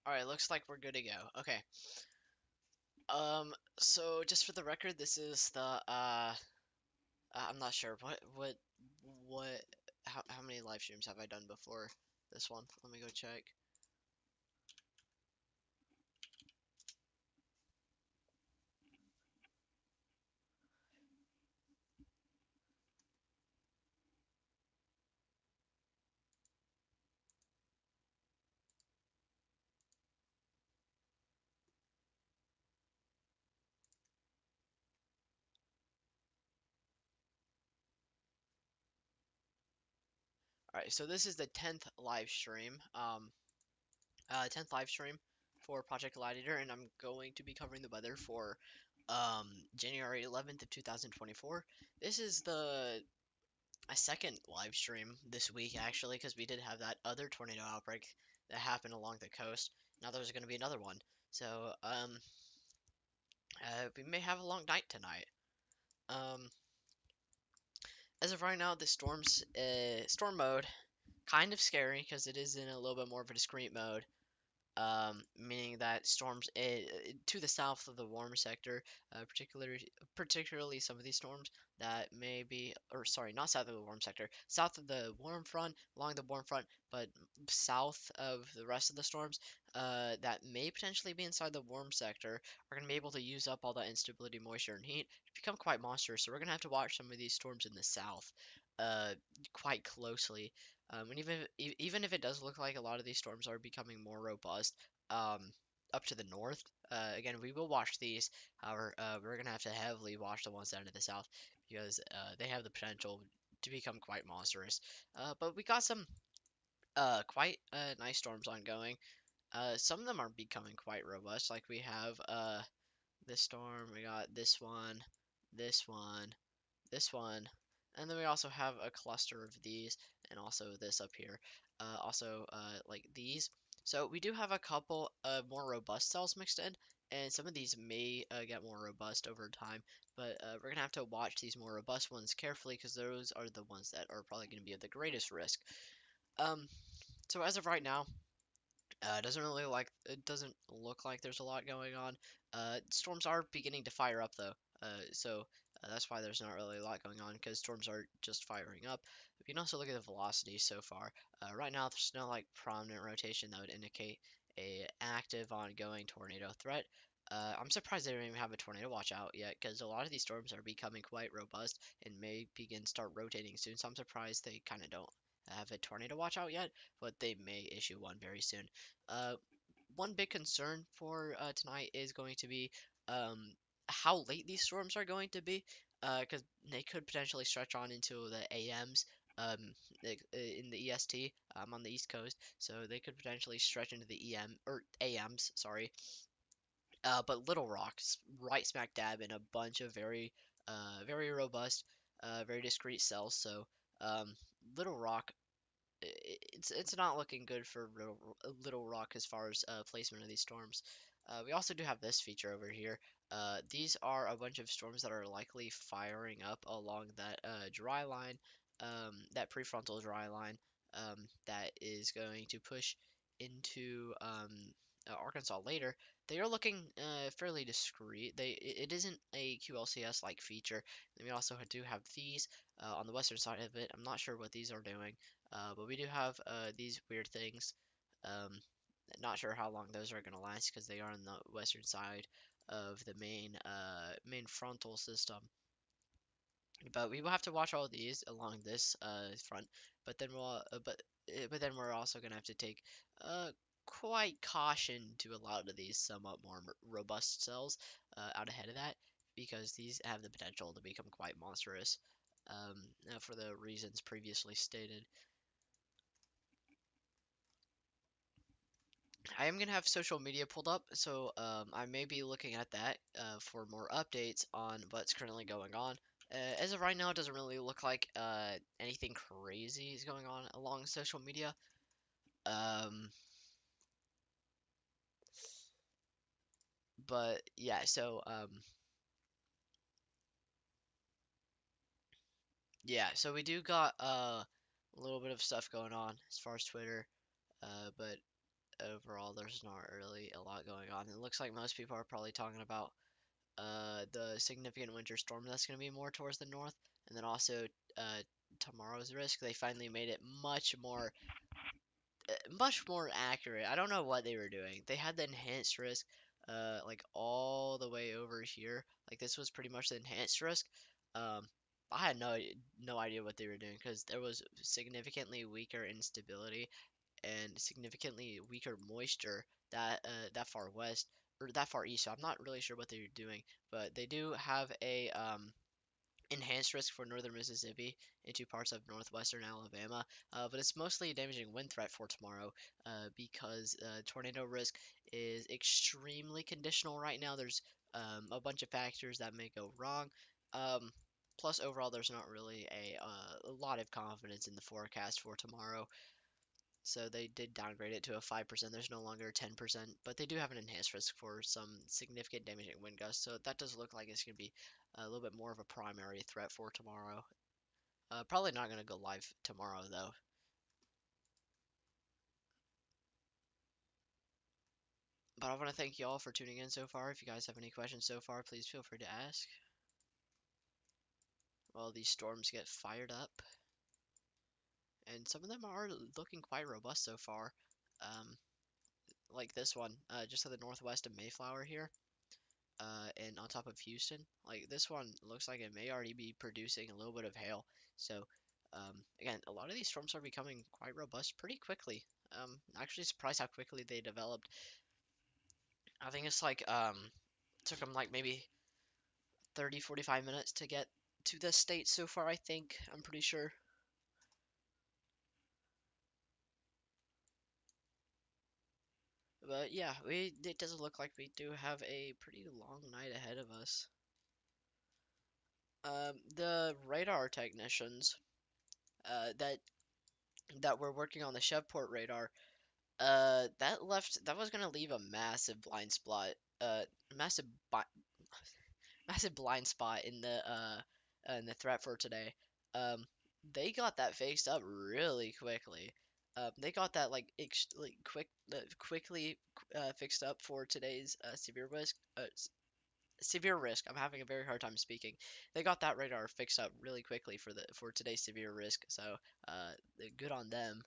Alright, looks like we're good to go. Okay. So just for the record, this is the I'm not sure what how many live streams have I done before this one? Let me go check. Alright, so this is the 10th live stream. 10th live stream for Project Gladiator, and I'm going to be covering the weather for January 11th of 2024. This is the a second live stream this week actually, because we did have that other tornado outbreak that happened along the coast. Now there's going to be another one. So we may have a long night tonight. Um, as of right now, the storm mode kind of scary because it is in a little bit more of a discrete mode. Meaning that storms to the south of the warm sector, particularly some of these storms that may be, or sorry, not south of the warm sector, south of the warm front, along the warm front, but south of the rest of the storms, that may potentially be inside the warm sector, are going to be able to use up all that instability, moisture, and heat to become quite monstrous. So we're going to have to watch some of these storms in the south, uh, quite closely. And even if it does look like a lot of these storms are becoming more robust, um, up to the north, again we will watch these. However, we're gonna have to heavily watch the ones down to the south because they have the potential to become quite monstrous. But we got some quite nice storms ongoing. Some of them are becoming quite robust. Like we have this storm, we got this one, this one, this one, and then we also have a cluster of these, and also this up here. Also, like these. So we do have a couple of more robust cells mixed in, and some of these may get more robust over time, but we're gonna have to watch these more robust ones carefully because those are the ones that are probably gonna be at the greatest risk. Um, so as of right now, it doesn't look like there's a lot going on. Storms are beginning to fire up though, so that's why there's not really a lot going on because storms are just firing up. You can also look at the velocity so far. Right now, there's no like prominent rotation that would indicate a active ongoing tornado threat. I'm surprised they don't even have a tornado watch out yet because a lot of these storms are becoming quite robust and may start rotating soon. So I'm surprised they kind of don't have a tornado watch out yet, but they may issue one very soon. Uh, One big concern for tonight is going to be um, how late these storms are going to be, because they could potentially stretch on into the AMs. In the EST, on the East Coast, so they could potentially stretch into the EM or AMs, sorry. But Little Rock's right smack dab in a bunch of very robust, very discrete cells. So um, Little Rock, it's not looking good for Little Rock as far as placement of these storms. We also do have this feature over here. These are a bunch of storms that are likely firing up along that dry line, that prefrontal dry line, that is going to push into Arkansas later. They are looking fairly discreet. It isn't a QLCS like feature. And we also do have these on the western side of it. I'm not sure what these are doing. But we do have these weird things. Um, Not sure how long those are going to last because they are on the western side of the main frontal system. But we will have to watch all these along this front. But then but then we're also going to have to take uh, quite caution to a lot of these somewhat more robust cells out ahead of that because these have the potential to become quite monstrous for the reasons previously stated. I am gonna have social media pulled up, so I may be looking at that for more updates on what's currently going on. As of right now, it doesn't really look like anything crazy is going on along social media. Um, but yeah, so yeah, so we do got a little bit of stuff going on as far as Twitter, but overall, there's not really a lot going on. It looks like most people are probably talking about the significant winter storm that's going to be more towards the north, and then also uh, tomorrow's risk. They finally made it much more accurate. I don't know what they were doing. They had the enhanced risk, like all the way over here. Like this was pretty much the enhanced risk. Um, I had no idea what they were doing because there was significantly weaker instability and significantly weaker moisture that far west or that far east. So I'm not really sure what they're doing, but they do have a enhanced risk for northern Mississippi into parts of northwestern Alabama, but it's mostly a damaging wind threat for tomorrow because tornado risk is extremely conditional right now. There's a bunch of factors that may go wrong. Um, Plus, overall, there's not really a lot of confidence in the forecast for tomorrow. So they did downgrade it to a 5%. There's no longer a 10%, but they do have an enhanced risk for some significant damaging wind gusts. So that does look like it's going to be a little bit more of a primary threat for tomorrow. Probably not going to go live tomorrow though. But I want to thank you all for tuning in so far. If you guys have any questions so far, please feel free to ask. Well, these storms get fired up, and some of them are looking quite robust so far. Um, like this one, just to the northwest of Mayflower here. And on top of Houston. Like this one looks like it may already be producing a little bit of hail. So again, a lot of these storms are becoming quite robust pretty quickly. Actually surprised how quickly they developed. I think it's like took them like maybe 30-45 minutes to get to this state so far, I think. I'm pretty sure. But yeah, it does look like we do have a pretty long night ahead of us. The radar technicians that were working on the Chevport radar, that was gonna leave a massive blind spot, massive massive blind spot in the threat for today. Um, they got that fixed up really quickly. They got that like quickly fixed up for today's severe risk. Severe risk. I'm having a very hard time speaking. They got that radar fixed up really quickly for today's severe risk. So good on them.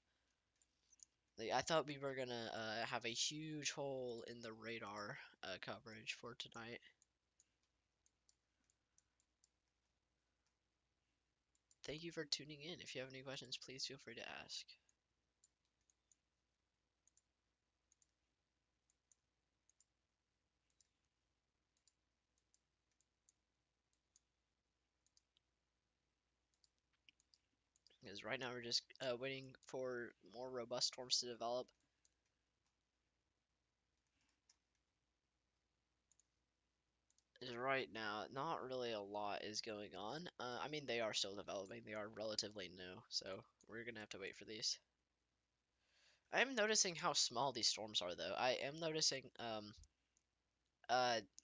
Like, I thought we were gonna have a huge hole in the radar coverage for tonight. Thank you for tuning in. If you have any questions, please feel free to ask. Because right now we're just waiting for more robust storms to develop. Is right now, not really a lot is going on. I mean, they are still developing. They are relatively new, so we're gonna have to wait for these. I am noticing how small these storms are, though. I am noticing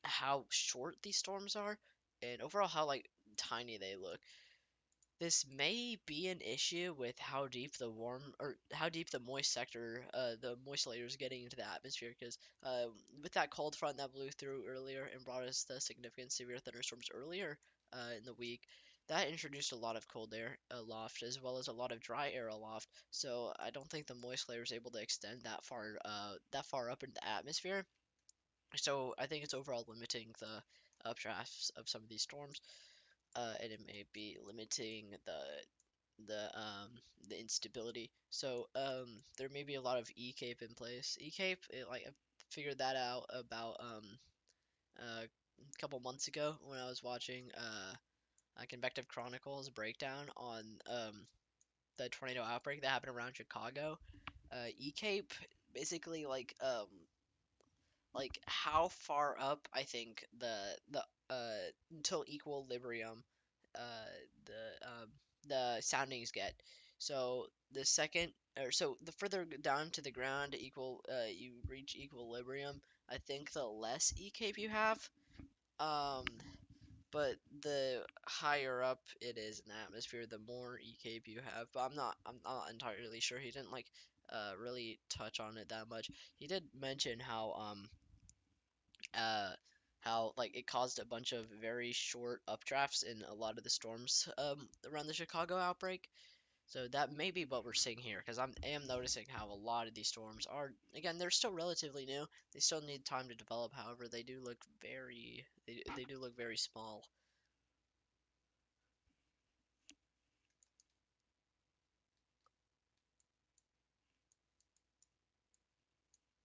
how short these storms are, and overall how like tiny they look. This may be an issue with how deep the warm or how deep the moist sector, the moist layer is getting into the atmosphere. Because with that cold front that blew through earlier and brought us the significant severe thunderstorms earlier in the week, that introduced a lot of cold air aloft as well as a lot of dry air aloft. So I don't think the moist layer is able to extend that far up into the atmosphere. So I think it's overall limiting the updrafts of some of these storms, and it may be limiting the instability. So there may be a lot of E-cape in place. E-cape, like I figured that out about a couple months ago when I was watching a Convective Chronicles breakdown on the tornado outbreak that happened around Chicago. E-cape basically like how far up I think until equilibrium the soundings get. So the second or so the further down to the ground you reach equilibrium, I think the less E cape you have. Um, but the higher up it is in the atmosphere, the more E cape you have. But I'm not entirely sure. He didn't like really touch on it that much. He did mention uh how like it caused a bunch of very short updrafts in a lot of the storms around the Chicago outbreak. So that may be what we're seeing here, because I am noticing how a lot of these storms are, again, they're still relatively new. They still need time to develop. However, they do look very small.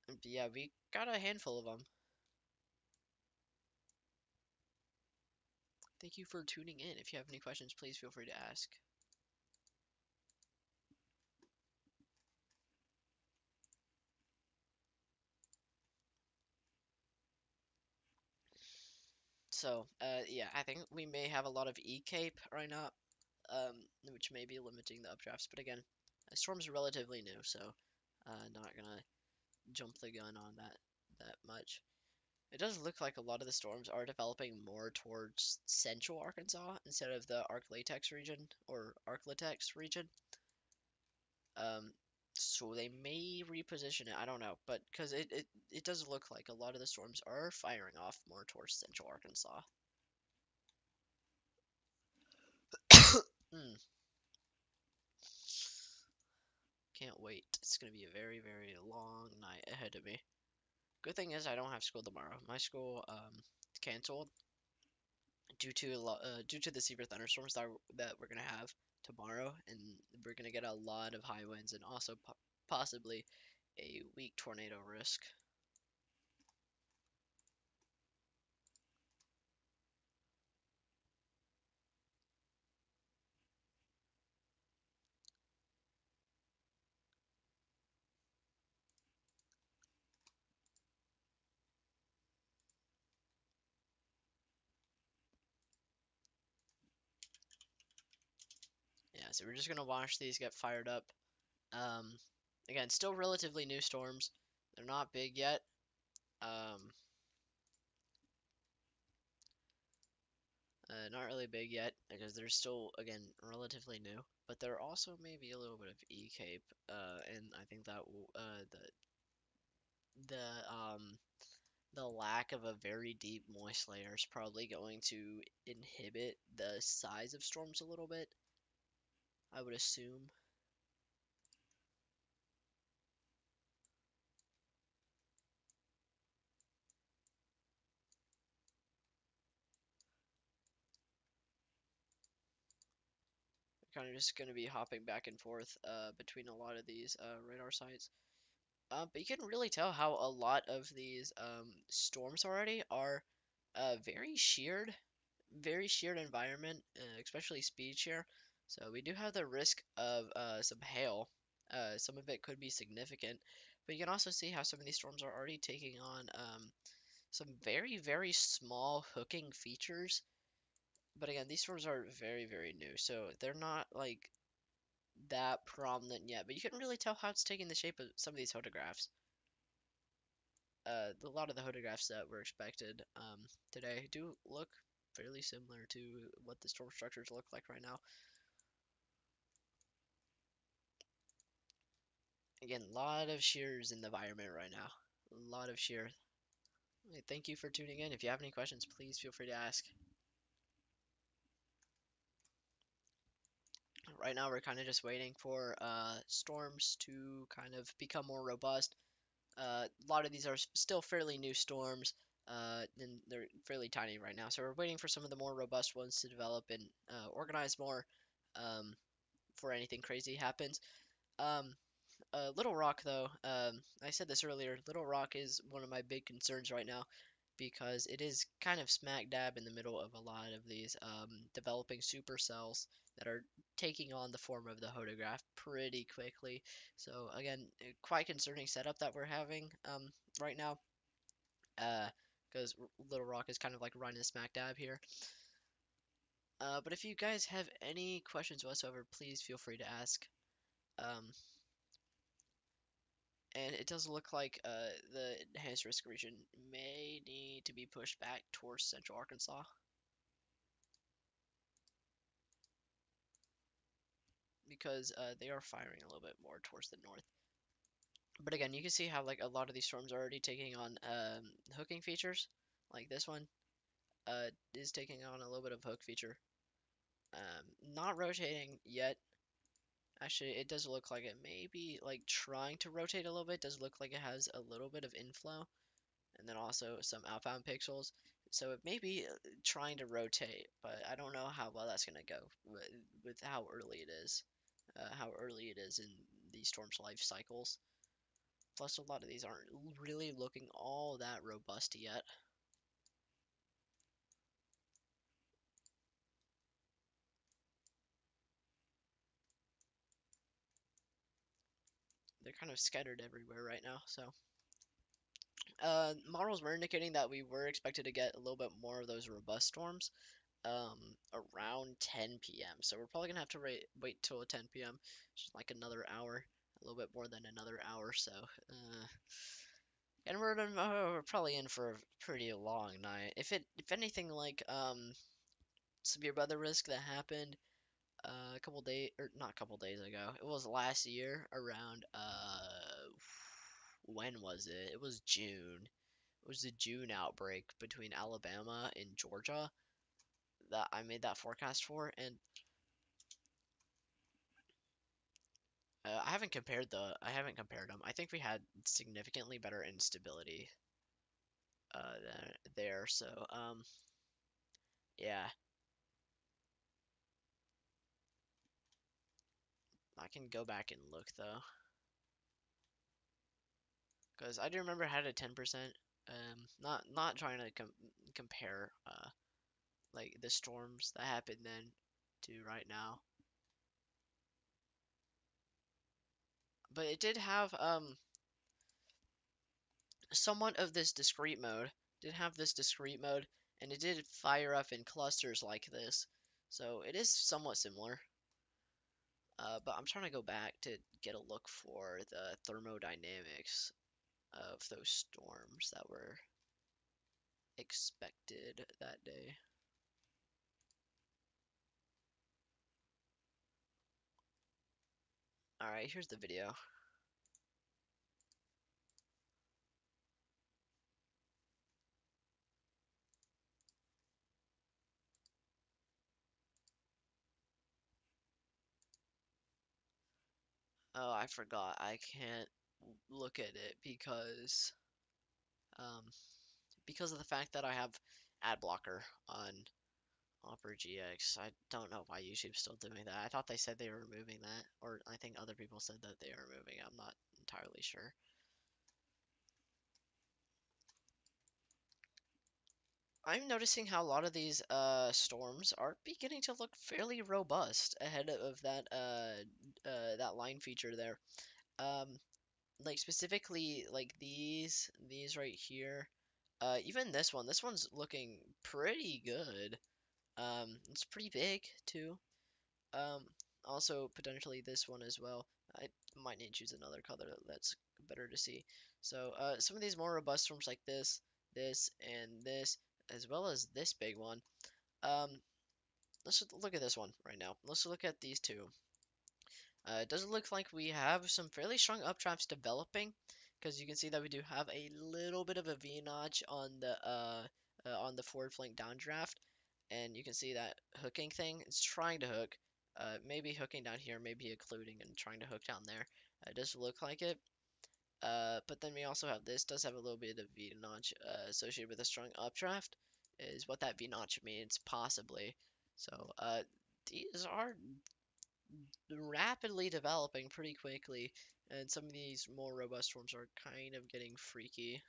And yeah, we got a handful of them. Thank you for tuning in. If you have any questions, please feel free to ask. So, yeah, I think we may have a lot of E-Cape right now, which may be limiting the updrafts. But again, storm's relatively new, so not gonna jump the gun on that much. It does look like a lot of the storms are developing more towards central Arkansas instead of the ArkLaTex region or ArkLaTex region. Um, so they may reposition it. I don't know, but because it does look like a lot of the storms are firing off more towards central Arkansas. Hmm. Can't wait. It's gonna be a very, very long night ahead of me. Good thing is I don't have school tomorrow. My school canceled due to the severe thunderstorms that we're gonna have tomorrow, and we're gonna get a lot of high winds and also possibly a weak tornado risk. Yeah, so we're just gonna watch these get fired up. Um, Again, still relatively new storms. They're not big yet. Um, not really big yet because they're still, again, relatively new. But there also may be a little bit of E-Cape, and I think that the the lack of a very deep moist layer is probably going to inhibit the size of storms a little bit, I would assume. Kind of just going to be hopping back and forth between a lot of these radar sites. But you can really tell how a lot of these storms already are very sheared environment, especially speed shear. So we do have the risk of some hail. Some of it could be significant, but you can also see how some of these storms are already taking on some very, very small hooking features. But again, these storms are very, very new, so they're not like that prominent yet. But you can really tell how it's taking the shape of some of these photographs. A lot of the photographs that were expected today do look fairly similar to what the storm structures look like right now. Again, a lot of shears in the environment right now. A lot of shear. Thank you for tuning in. If you have any questions, please feel free to ask. Right now, we're kind of just waiting for storms to kind of become more robust. A lot of these are still fairly new storms, and they're fairly tiny right now. So we're waiting for some of the more robust ones to develop and organize more um, before anything crazy happens. Um, Little Rock, though, I said this earlier, Little Rock is one of my big concerns right now because it is kind of smack dab in the middle of a lot of these developing supercells that are taking on the form of the hodograph pretty quickly. So again, quite concerning setup that we're having right now, because Little Rock is kind of like running smack dab here. But if you guys have any questions whatsoever, please feel free to ask. Um, and it does look like the enhanced risk region may need to be pushed back towards central Arkansas because they are firing a little bit more towards the north. But again, you can see how like a lot of these storms are already taking on hooking features. Like this one is taking on a little bit of hook feature. Not rotating yet. Actually, it does look like it may be like trying to rotate a little bit. Does look like it has a little bit of inflow, and then also some outbound pixels. So it may be trying to rotate, but I don't know how well that's gonna go with how early it is, how early it is in the storm's life cycles. Plus, a lot of these aren't really looking all that robust yet. They're kind of scattered everywhere right now, so models were indicating that we were expected to get a little bit more of those robust storms around 10 p.m. So we're probably gonna have to wait till 10 p.m. Just like another hour, a little bit more than another hour. So, and we're probably in for a pretty long night. If anything like severe weather risk that happened a couple days or not a couple days ago. It was last year around when was it? It was June. It was the June outbreak between Alabama and Georgia that I made that forecast for, and I haven't compared them. I think we had significantly better instability there. So yeah, I can go back and look though, because I do remember I had a 10%. Not trying to compare like the storms that happened then to right now, but it did have somewhat of this discrete mode. Did have this discrete mode, and it did fire up in clusters like this. So it is somewhat similar. But I'm trying to go back to get a look for the thermodynamics of those storms that were expected that day. Alright, here's the video. Oh, I forgot. I can't look at it um, because of the fact that I have ad blocker on Opera GX. I don't know why YouTube's still doing that. I thought they said they were removing that, or I think other people said that they are removing it. I'm not entirely sure. I'm noticing how a lot of these storms are beginning to look fairly robust ahead of that line feature there. Um, like specifically like these right here. Even this one. This one's looking pretty good. It's pretty big too. Um, Also potentially this one as well. I might need to choose another color that's better to see. So some of these more robust storms like this, and this, as well as this big one. Um, let's look at this one right now. Let's look at these two. It does look like we have some fairly strong updrafts developing, because you can see that we do have a little bit of a V notch on the forward flank downdraft, and you can see that hooking thing. It's trying to hook, maybe hooking down here, maybe occluding and trying to hook down there. It does look like it. But then we also have this does have a little bit of V notch associated with a strong updraft, is what that V notch means possibly. So these are rapidly developing pretty quickly, and some of these more robust forms are kind of getting freaky.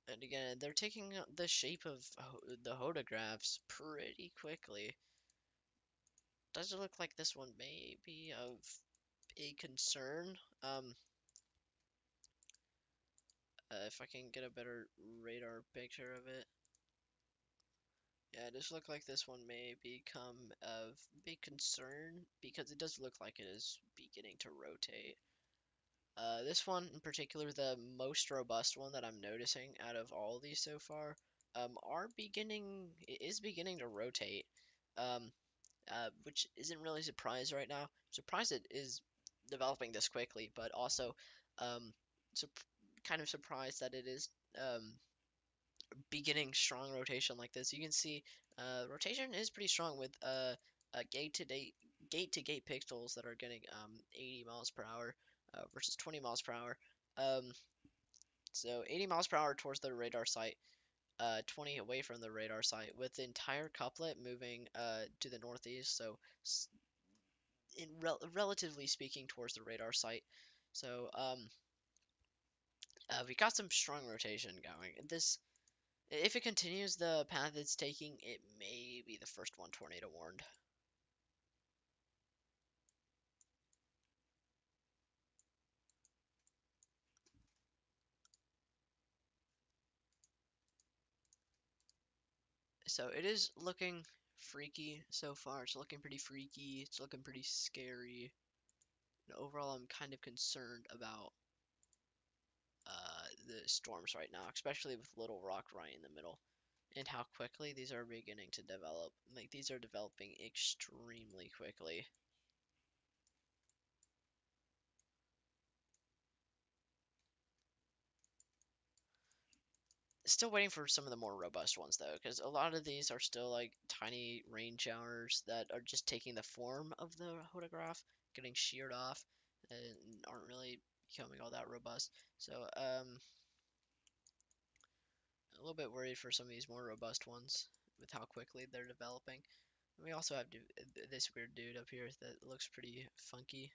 And again, they're taking the shape of the hodographs pretty quickly. Does it look like this one may be of a concern? If I can get a better radar picture of it. Yeah, it does look like this one may become of big concern because it does look like it is beginning to rotate. This one in particular, the most robust one that I'm noticing out of all of these so far, is beginning to rotate. Um, which isn't really a surprise right now. Surprised it is developing this quickly, but also um, sup kind of surprised that it is beginning strong rotation like this. You can see rotation is pretty strong with gate to gate pixels that are getting 80 miles per hour versus 20 miles per hour. Um, so 80 miles per hour towards the radar site, 20 away from the radar site, with the entire couplet moving to the northeast. So relatively speaking towards the radar site. So we got some strong rotation going. This, if it continues the path it's taking, it may be the first one tornado warned. So it is looking freaky so far. It's looking pretty freaky. It's looking pretty scary. And overall, I'm kind of concerned about the storms right now, especially with Little Rock right in the middle, and how quickly these are beginning to develop. Like, these are developing extremely quickly. Still waiting for some of the more robust ones though, because a lot of these are still like tiny rain showers that are just taking the form of the photograph, getting sheared off, and aren't really becoming all that robust. So a little bit worried for some of these more robust ones with how quickly they're developing. And we also have this weird dude up here that looks pretty funky.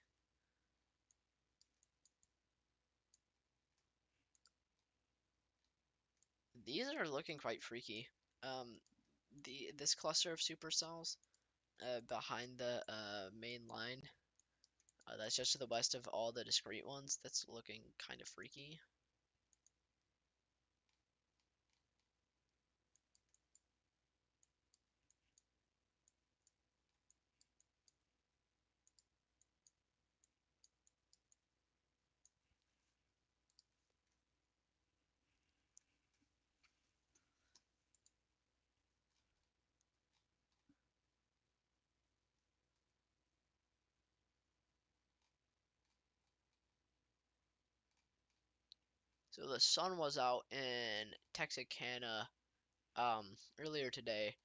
These are looking quite freaky. Um, this cluster of supercells behind the main line, that's just to the west of all the discrete ones. That's looking kind of freaky. So the sun was out in Texarkana earlier today,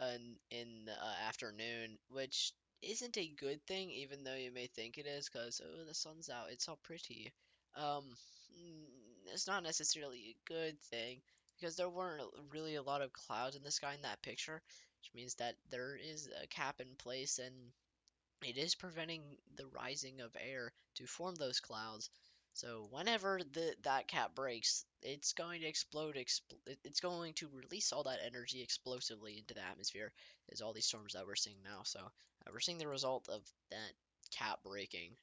in the afternoon, which isn't a good thing, even though you may think it is, because oh, the sun's out, it's so pretty. Um, it's not necessarily a good thing because there weren't really a lot of clouds in the sky in that picture, which means that there is a cap in place and it is preventing the rising of air to form those clouds. So whenever that cap breaks, it's going to explode. It's going to release all that energy explosively into the atmosphere. Is all these storms that we're seeing now. So we're seeing the result of that cap breaking.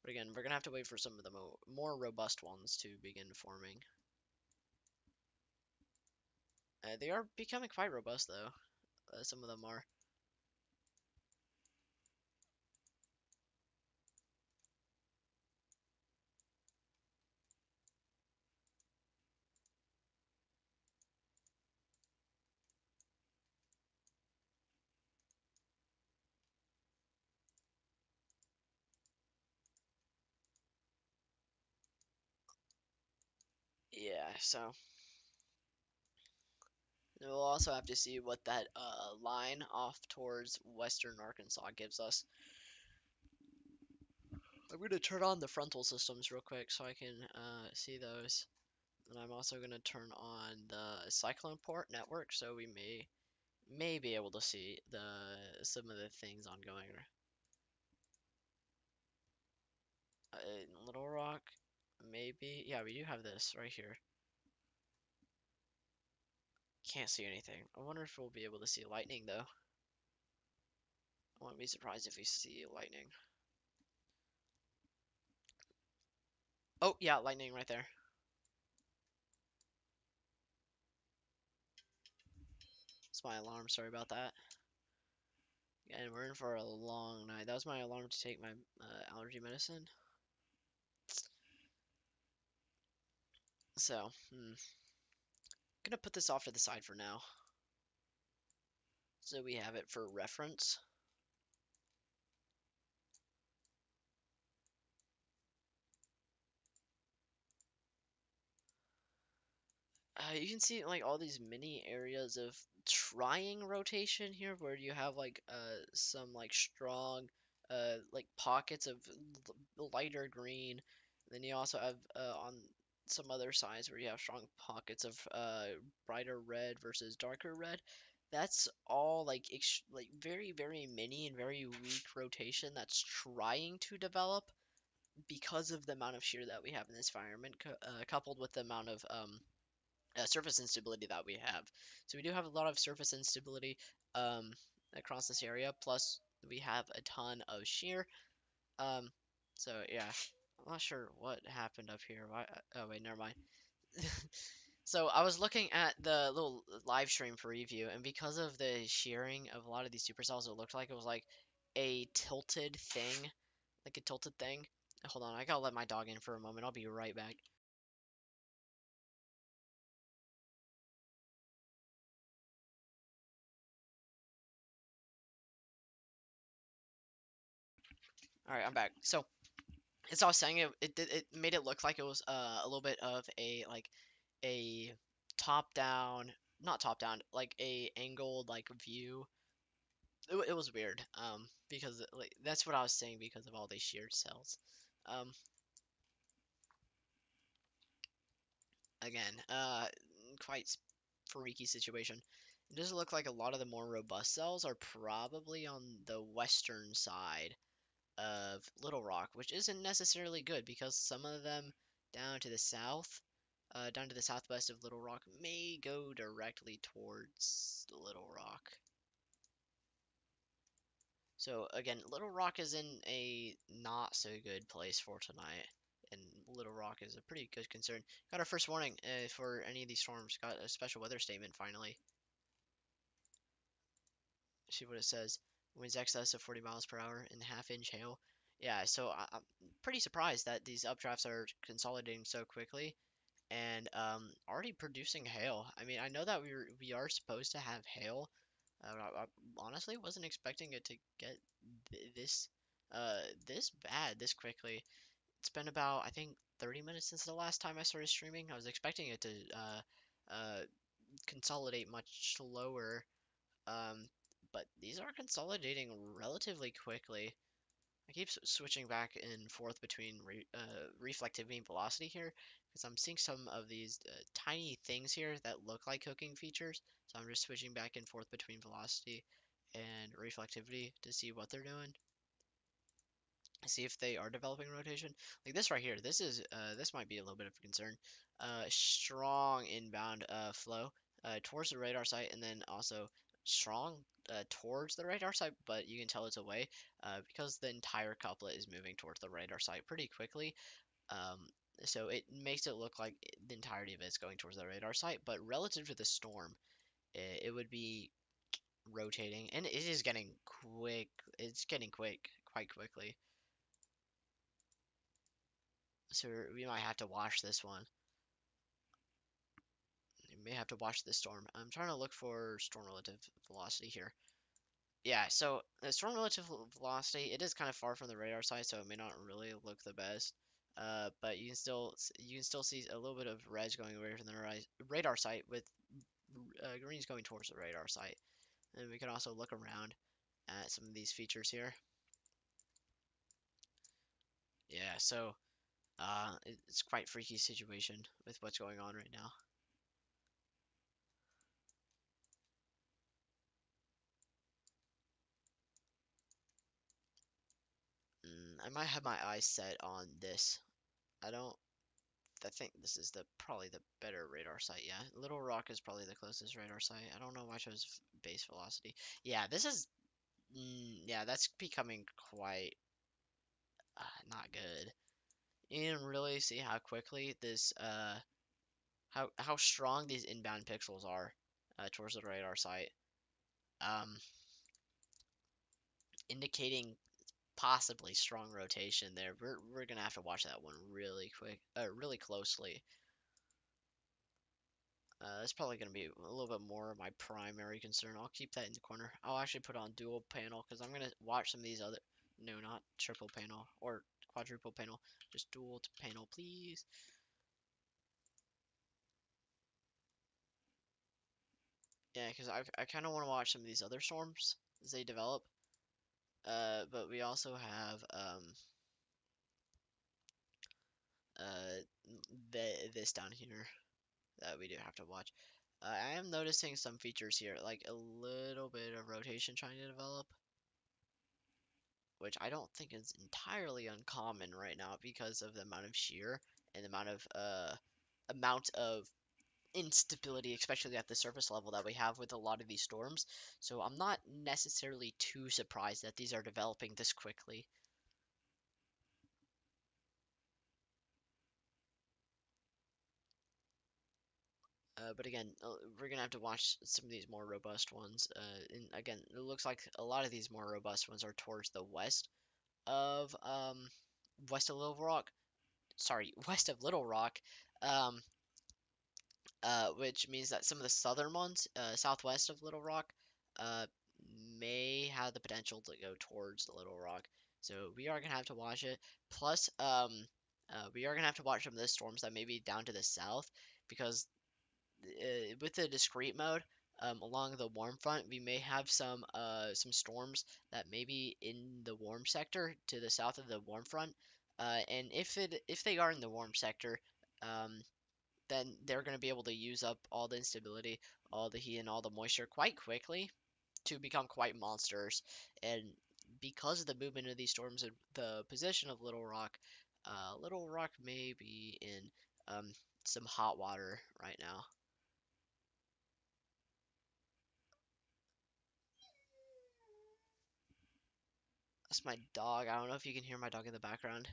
But again, we're gonna have to wait for some of the more robust ones to begin forming. They are becoming quite robust though. Some of them are. Yeah. So we'll also have to see what that line off towards western Arkansas gives us. I'm going to turn on the frontal systems real quick so I can see those. And I'm also going to turn on the cyclone port network so we may be able to see some of the things ongoing. Little Rock, maybe. Yeah, we do have this right here. Can't see anything. I wonder if we'll be able to see lightning though. I wouldn't be surprised if we see lightning. Oh, yeah, lightning right there. It's my alarm, sorry about that. And we're in for a long night. That was my alarm to take my allergy medicine. So, gonna put this off to the side for now. so we have it for reference. You can see like all these mini areas of trying rotation here, where you have like some like strong like pockets of lighter green. Then you also have on some other sides where you have strong pockets of brighter red versus darker red. That's all like like very mini and very weak rotation that's trying to develop because of the amount of shear that we have in this environment, coupled with the amount of surface instability that we have. So we do have a lot of surface instability um, across this area, plus we have a ton of shear. Um, so yeah, I'm not sure what happened up here. Why? Oh wait, never mind. So I was looking at the little live stream preview, and because of the shearing of a lot of these supercells, it looked like it was like a tilted thing, like a tilted thing. Hold on, I gotta let my dog in for a moment. I'll be right back. All right, I'm back. So as I was saying, it made it look like it was a little bit of a like a top down, not top down, like a angled like view. It was weird, because like that's what I was saying because of all these sheared cells. Um, again, quite freaky situation. It does look like a lot of the more robust cells are probably on the western side of Little Rock, which isn't necessarily good because some of them down to the south, down to the southwest of Little Rock, may go directly towards Little Rock. So again, Little Rock is in a not so good place for tonight, and Little Rock is a pretty good concern. Got our first warning for any of these storms. Got a special weather statement finally. See what it says. Winds excess of 40 miles per hour and half-inch hail. Yeah, so I'm pretty surprised that these updrafts are consolidating so quickly and already producing hail. I mean, I know that we are supposed to have hail. I honestly wasn't expecting it to get this this bad this quickly. It's been about, I think, 30 minutes since the last time I started streaming. I was expecting it to consolidate much slower, um, but these are consolidating relatively quickly. I keep switching back and forth between reflectivity and velocity here because I'm seeing some of these tiny things here that look like hooking features. So I'm just switching back and forth between velocity and reflectivity to see what they're doing. See if they are developing rotation. Like this right here, this might be a little bit of a concern. Strong inbound flow towards the radar site, and then also strong towards the radar site, but you can tell it's away because the entire couplet is moving towards the radar site pretty quickly. Um, so it makes it look like the entirety of it is going towards the radar site, but relative to the storm, it would be rotating, and it is getting quick. It's getting quick quite quickly. So we might have to watch this one. We may have to watch this storm. I'm trying to look for storm relative velocity here. Yeah, so the storm relative velocity, it is kind of far from the radar site, so it may not really look the best. But you can still see a little bit of reds going away from the radar site with greens going towards the radar site. And we can also look around at some of these features here. Yeah, so it's quite freaky situation with what's going on right now. I might have my eyes set on this. I don't. I think this is the probably the better radar site. Yeah, Little Rock is probably the closest radar site. I don't know why I chose base velocity. Yeah, this is. Yeah, that's becoming quite not good. You can really see how quickly this how strong these inbound pixels are towards the radar site, um, indicating possibly strong rotation there. We're gonna have to watch that one really quick, really closely. It's probably going to be a little bit more of my primary concern. I'll keep that in the corner. I'll actually put on dual panel because I'm going to watch some of these other, no, not triple panel or quadruple panel, just dual panel, please. Yeah, because I kind of want to watch some of these other storms as they develop. But we also have uh this down here that we do have to watch. I am noticing some features here, like a little bit of rotation trying to develop, which I don't think is entirely uncommon right now because of the amount of shear and the amount of instability, especially at the surface level that we have with a lot of these storms. So I'm not necessarily too surprised that these are developing this quickly. But again, we're gonna have to watch some of these more robust ones. And again, it looks like a lot of these more robust ones are towards the of um, west of Little Rock. Sorry, west of Little Rock, um, which means that some of the southern ones, southwest of Little Rock, uh, may have the potential to go towards Little Rock. So we are gonna have to watch it. Plus, we are gonna have to watch some of the storms that may be down to the south because with the discrete mode along the warm front, we may have some storms that may be in the warm sector to the south of the warm front. And if they are in the warm sector, um, then they're going to be able to use up all the instability, all the heat, and all the moisture quite quickly to become quite monsters. And because of the movement of these storms and the position of Little Rock may be in some hot water right now. That's my dog. I don't know if you can hear my dog in the background.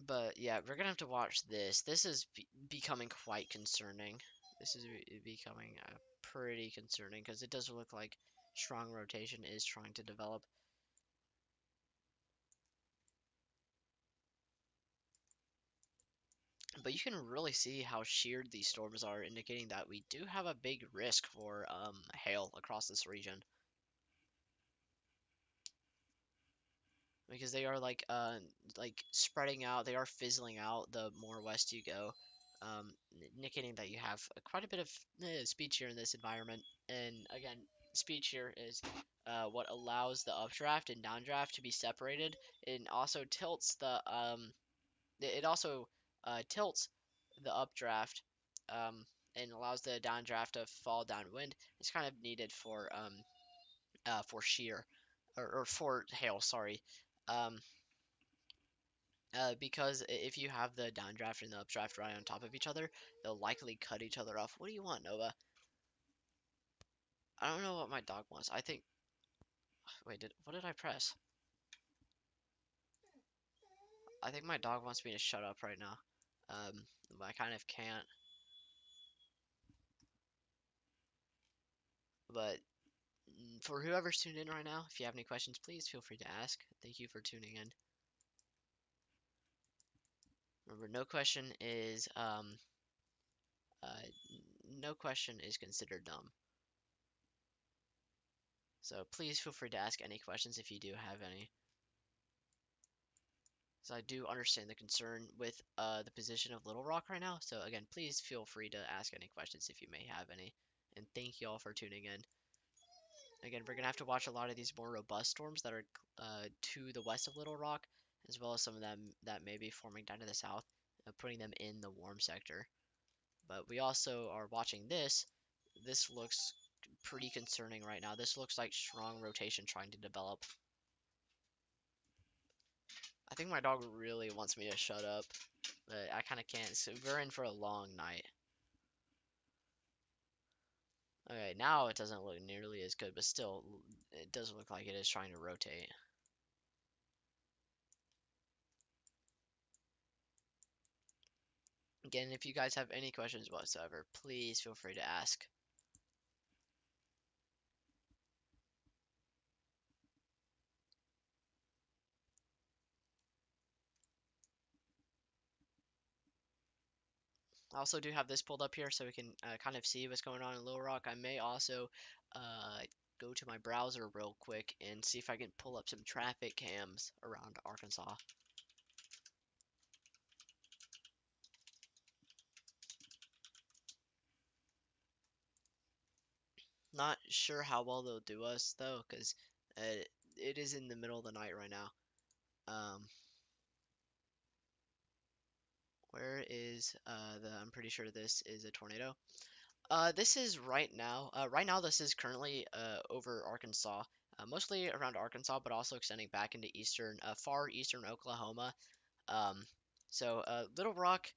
But yeah, we're gonna have to watch this. This is becoming quite concerning. This is becoming pretty concerning because it does look like strong rotation is trying to develop. But you can really see how sheared these storms are, indicating that we do have a big risk for hail across this region. Because they are like spreading out, they are fizzling out the more west you go, indicating that you have quite a bit of speed shear in this environment. And again, speed shear is what allows the updraft and downdraft to be separated. It also tilts it also tilts the updraft and allows the downdraft to fall downwind. It's kind of needed for shear or for hail, sorry. Um, because if you have the downdraft and the updraft right on top of each other, they'll likely cut each other off. What do you want, Nova? I don't know what my dog wants. I think. Wait, what did I press? I think my dog wants me to shut up right now. But I kind of can't. But for whoever's tuned in right now, if you have any questions, please feel free to ask. Thank you for tuning in. Remember, uh, no question is considered dumb. So please feel free to ask any questions if you do have any. So I do understand the concern with the position of Little Rock right now. So again, please feel free to ask any questions if you may have any. And thank you all for tuning in. Again, we're gonna have to watch a lot of these more robust storms that are to the west of Little Rock, as well as some of them that may be forming down to the south, putting them in the warm sector. But we also are watching this. This looks pretty concerning right now. This looks like strong rotation trying to develop. I think my dog really wants me to shut up, but I kind of can't. So we're in for a long night. Okay, now it doesn't look nearly as good, but still, it does look like it is trying to rotate. Again, if you guys have any questions whatsoever, please feel free to ask. I also do have this pulled up here so we can kind of see what's going on in Little Rock. I may also uh, go to my browser real quick and see if I can pull up some traffic cams around Arkansas. Not sure how well they'll do us though, because it is in the middle of the night right now. Where is I'm pretty sure this is a tornado. This is right now. Right now, this is currently over Arkansas, mostly around Arkansas, but also extending back into far eastern Oklahoma. Um, Little Rock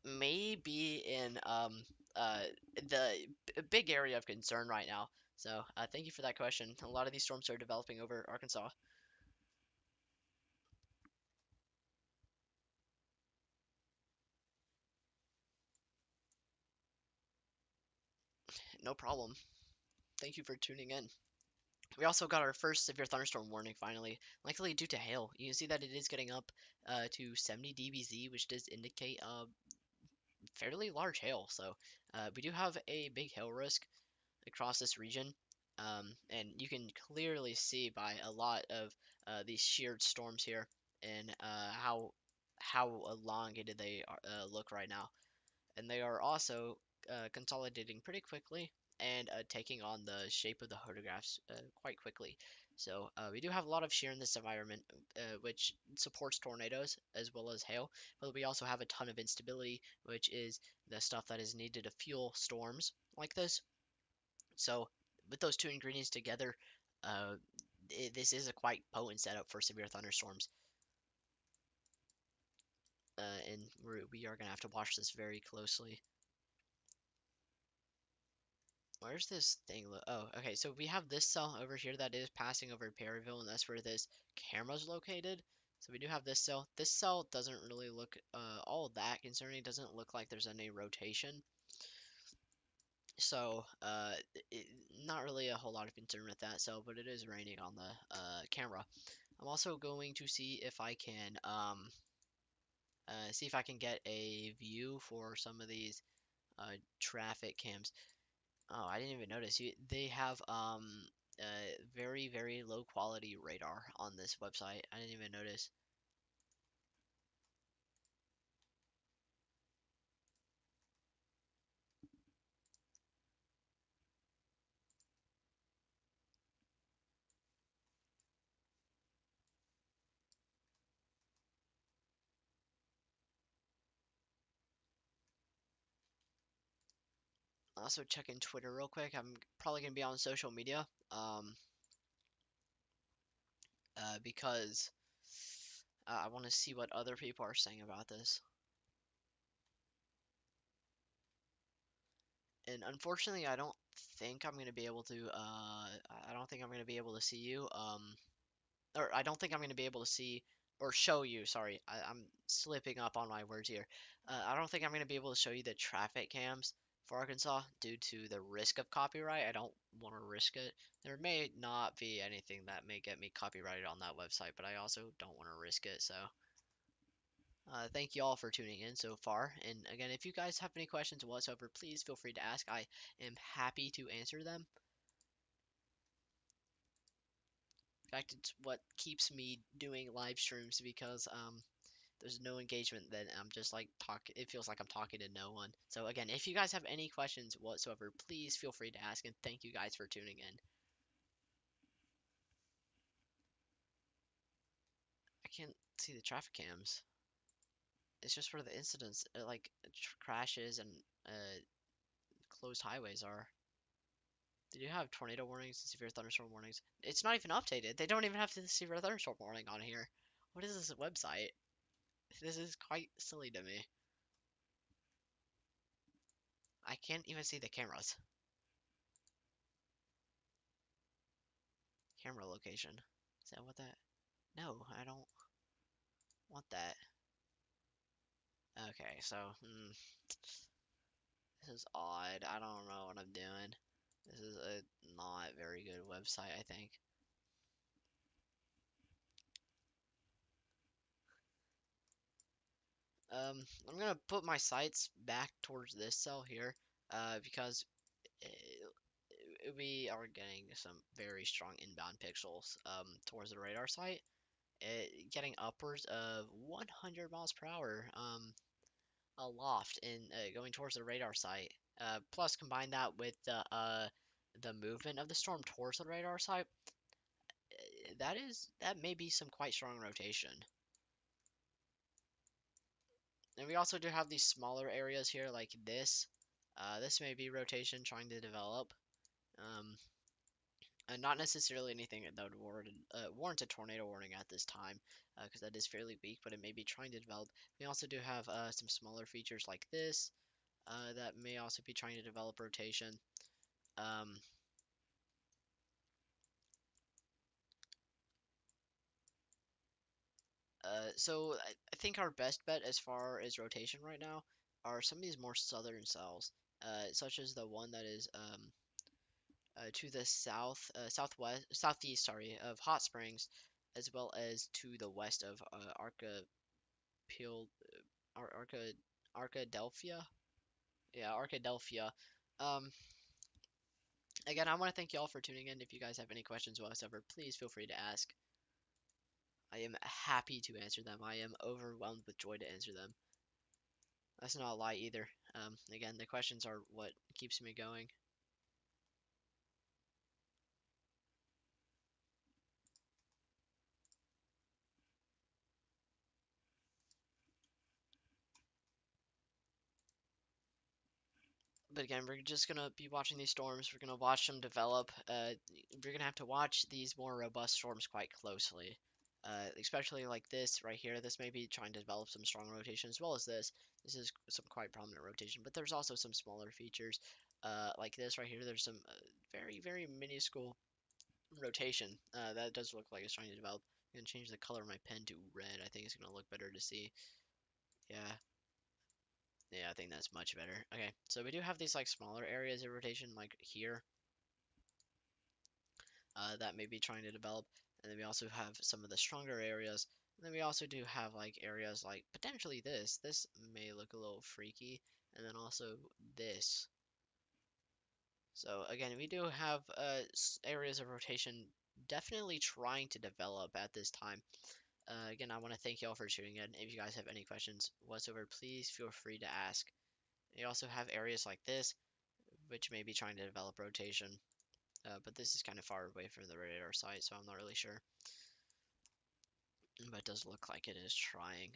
may be in the big area of concern right now. So, thank you for that question. A lot of these storms are developing over Arkansas. No problem. Thank you for tuning in. We also got our first severe thunderstorm warning finally, likely due to hail. You can see that it is getting up to 70 dBz, which does indicate fairly large hail. So we do have a big hail risk across this region, and you can clearly see by a lot of these sheared storms here and how elongated they look right now, and they are also consolidating pretty quickly and taking on the shape of the photographs quite quickly. So we do have a lot of shear in this environment, which supports tornadoes as well as hail, but we also have a ton of instability, which is the stuff that is needed to fuel storms like this. So with those two ingredients together, uh, this is a quite potent setup for severe thunderstorms. And we are going to have to watch this very closely. Where's this thing? Oh, okay. So we have this cell over here that is passing over Perryville, and that's where this camera's located. So we do have this cell. This cell doesn't really look all that concerning. It doesn't look like there's any rotation. So it, not really a whole lot of concern with that cell, but it is raining on the camera. I'm also going to see if I can get a view for some of these traffic cams. Oh, I didn't even notice. They have very low quality radar on this website. I didn't even notice. Also checking Twitter real quick. I'm probably gonna be on social media because I want to see what other people are saying about this. And unfortunately, I don't think I'm gonna be able to. I don't think I'm gonna be able to see you. Or I don't think I'm going to be able to see or show you. Sorry, I'm slipping up on my words here. I don't think I'm going to be able to show you the traffic cams for Arkansas due to the risk of copyright. I don't want to risk it. There may not be anything that may get me copyrighted on that website, but I also don't want to risk it. So thank you all for tuning in so far. And again, if you guys have any questions whatsoever, please feel free to ask. I am happy to answer them. In fact, it's what keeps me doing live streams because there's no engagement, then I'm just like it feels like I'm talking to no one. So again, if you guys have any questions whatsoever, please feel free to ask, and thank you guys for tuning in. I can't see the traffic cams. It's just where the incidents like crashes and closed highways are. They do have tornado warnings and severe thunderstorm warnings. It's not even updated. They don't even have the severe thunderstorm warning on here. What is this website? This is quite silly to me. I can't even see the cameras. Camera location. Is that what that? No, I don't want that. Okay, so this is odd. I don't know what I'm doing. This is a not very good website, I think. I'm gonna put my sights back towards this cell here, because we are getting some very strong inbound pixels towards the radar site, getting upwards of 100 miles per hour aloft and going towards the radar site. Plus, combine that with the movement of the storm towards the radar site, that may be some quite strong rotation. And we also do have these smaller areas here, like this. This may be rotation trying to develop. Um, and not necessarily anything that would warrant a tornado warning at this time, because that is fairly weak, but it may be trying to develop. We also do have some smaller features like this that may also be trying to develop rotation. Um, I think our best bet as far as rotation right now are some of these more southern cells, such as the one that is to the southeast, sorry, of Hot Springs, as well as to the west of Arca, Arkadelphia. Yeah, Arkadelphia. Um, Again, I want to thank you all for tuning in. If you guys have any questions whatsoever, please feel free to ask. I am happy to answer them. I am overwhelmed with joy to answer them. That's not a lie either. Again, the questions are what keeps me going. But again, we're just gonna be watching these storms. We're gonna watch them develop. We're gonna have to watch these more robust storms quite closely. Especially like this right here. This may be trying to develop some strong rotation as well as this. This is some quite prominent rotation, but there's also some smaller features. Like this right here. There's some very, very minuscule rotation. That does look like it's trying to develop. I'm gonna change the color of my pen to red. I think it's gonna look better to see. Yeah, yeah, I think that's much better. Okay, so we do have these like smaller areas of rotation, like here, that may be trying to develop, and then we also have some of the stronger areas, and then we also do have like areas like potentially this. This may look a little freaky, and then also this. So again, we do have areas of rotation definitely trying to develop at this time. Again, I want to thank you all for tuning in. If you guys have any questions whatsoever, please feel free to ask. You also have areas like this, which may be trying to develop rotation, but this is kind of far away from the radar site, so I'm not really sure. But it does look like it is trying.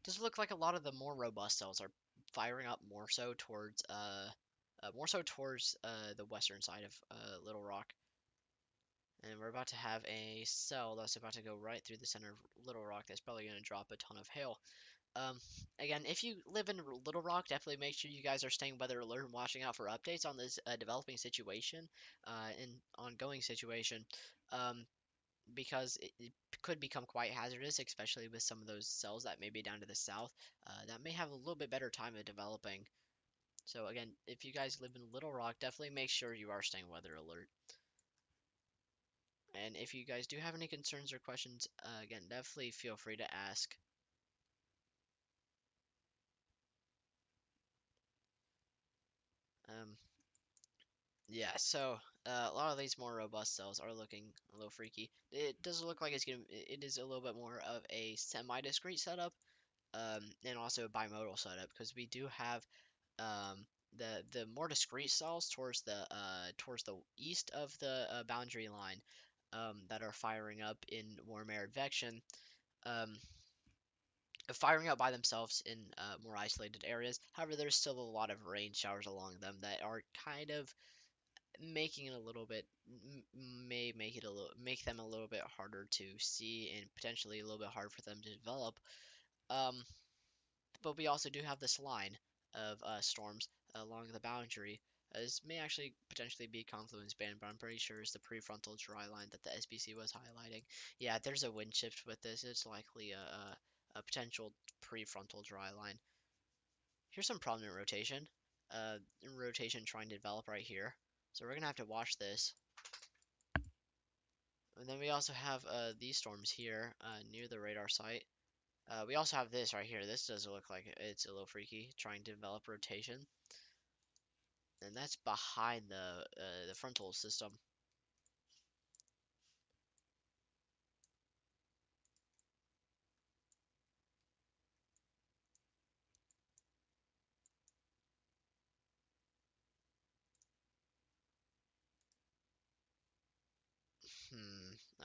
Does look like a lot of the more robust cells are firing up more so towards the western side of Little Rock. And we're about to have a cell that's about to go right through the center of Little Rock that's probably going to drop a ton of hail. Um, Again, if you live in Little Rock, definitely make sure you guys are staying weather alert and watching out for updates on this developing situation, and ongoing situation, um, because it could become quite hazardous, especially with some of those cells that may be down to the south, that may have a little bit better time of developing. So again, if you guys live in Little Rock, definitely make sure you are staying weather alert. And if you guys do have any concerns or questions, again, definitely feel free to ask. Um, Yeah, so a lot of these more robust cells are looking a little freaky. It does look like it is a little bit more of a semi-discrete setup, and also a bimodal setup, because we do have um, the more discrete cells towards the east of the boundary line, that are firing up in warm air advection, um, firing up by themselves in more isolated areas. However, there's still a lot of rain showers along them that are kind of making it a little bit may make it a little make them a little bit harder to see and potentially a little bit hard for them to develop. Um, but we also do have this line of storms along the boundary. This may actually potentially be confluence band, but I'm pretty sure it's the prefrontal dry line that the SBC was highlighting. Yeah, there's a wind shift with this. It's likely a potential prefrontal dry line. Here's some prominent rotation. Rotation trying to develop right here. So we're gonna have to watch this. And then we also have these storms here near the radar site. We also have this right here. This does look like it's a little freaky, trying to develop rotation, and that's behind the frontal system.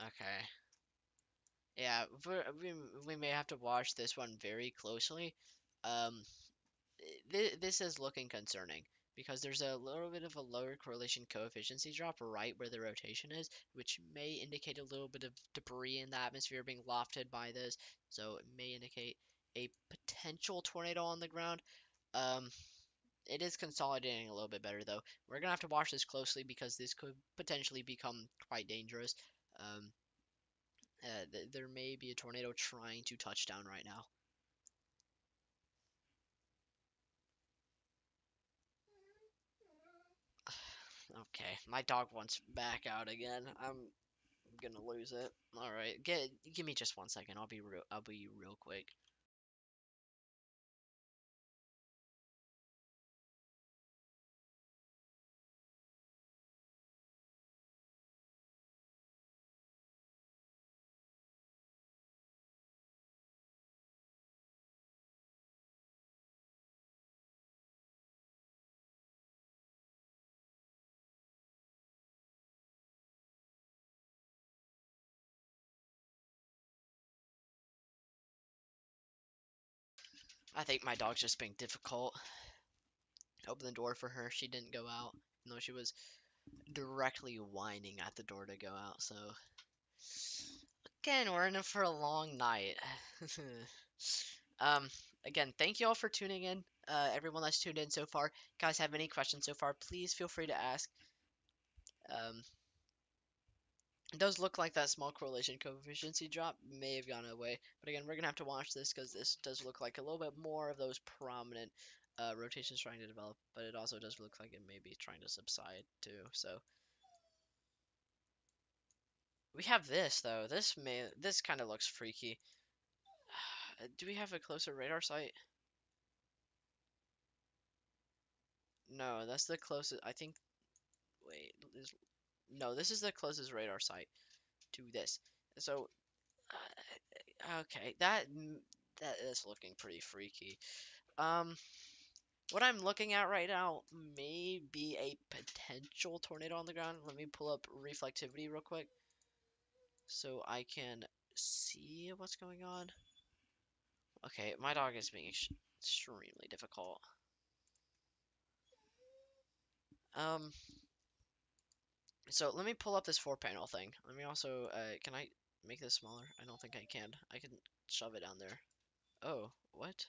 Okay. Yeah, we may have to watch this one very closely. Um, this is looking concerning because there's a little bit of a lower correlation coefficient drop right where the rotation is, which may indicate a little bit of debris in the atmosphere being lofted by this. So it may indicate a potential tornado on the ground. Um, it is consolidating a little bit better though. We're gonna have to watch this closely because this could potentially become quite dangerous. Um, there may be a tornado trying to touch down right now. Okay, my dog wants back out again. I'm gonna lose it. All right, give me just 1 second. I'll be real quick. I think my dog's just being difficult. Open the door for her. She didn't go out. No, she was directly whining at the door to go out. So again, we're in it for a long night. um, again, thank you all for tuning in. Everyone that's tuned in so far. Guys, have any questions so far? Please feel free to ask. Um, It does look like that small correlation coefficient drop may have gone away, but again, we're gonna have to watch this because this does look like a little bit more of those prominent rotations trying to develop, but it also does look like it may be trying to subside too. So we have this though. This kind of looks freaky. Do we have a closer radar site? No, that's the closest. I think. Wait, no, this is the closest radar site to this. So okay, that is looking pretty freaky. Um, what I'm looking at right now may be a potential tornado on the ground. Let me pull up reflectivity real quick so I can see what's going on. Okay, my dog is being extremely difficult. Um, so let me pull up this 4 panel thing. Let me also, can I make this smaller? I don't think I can. I can shove it down there. Oh, what?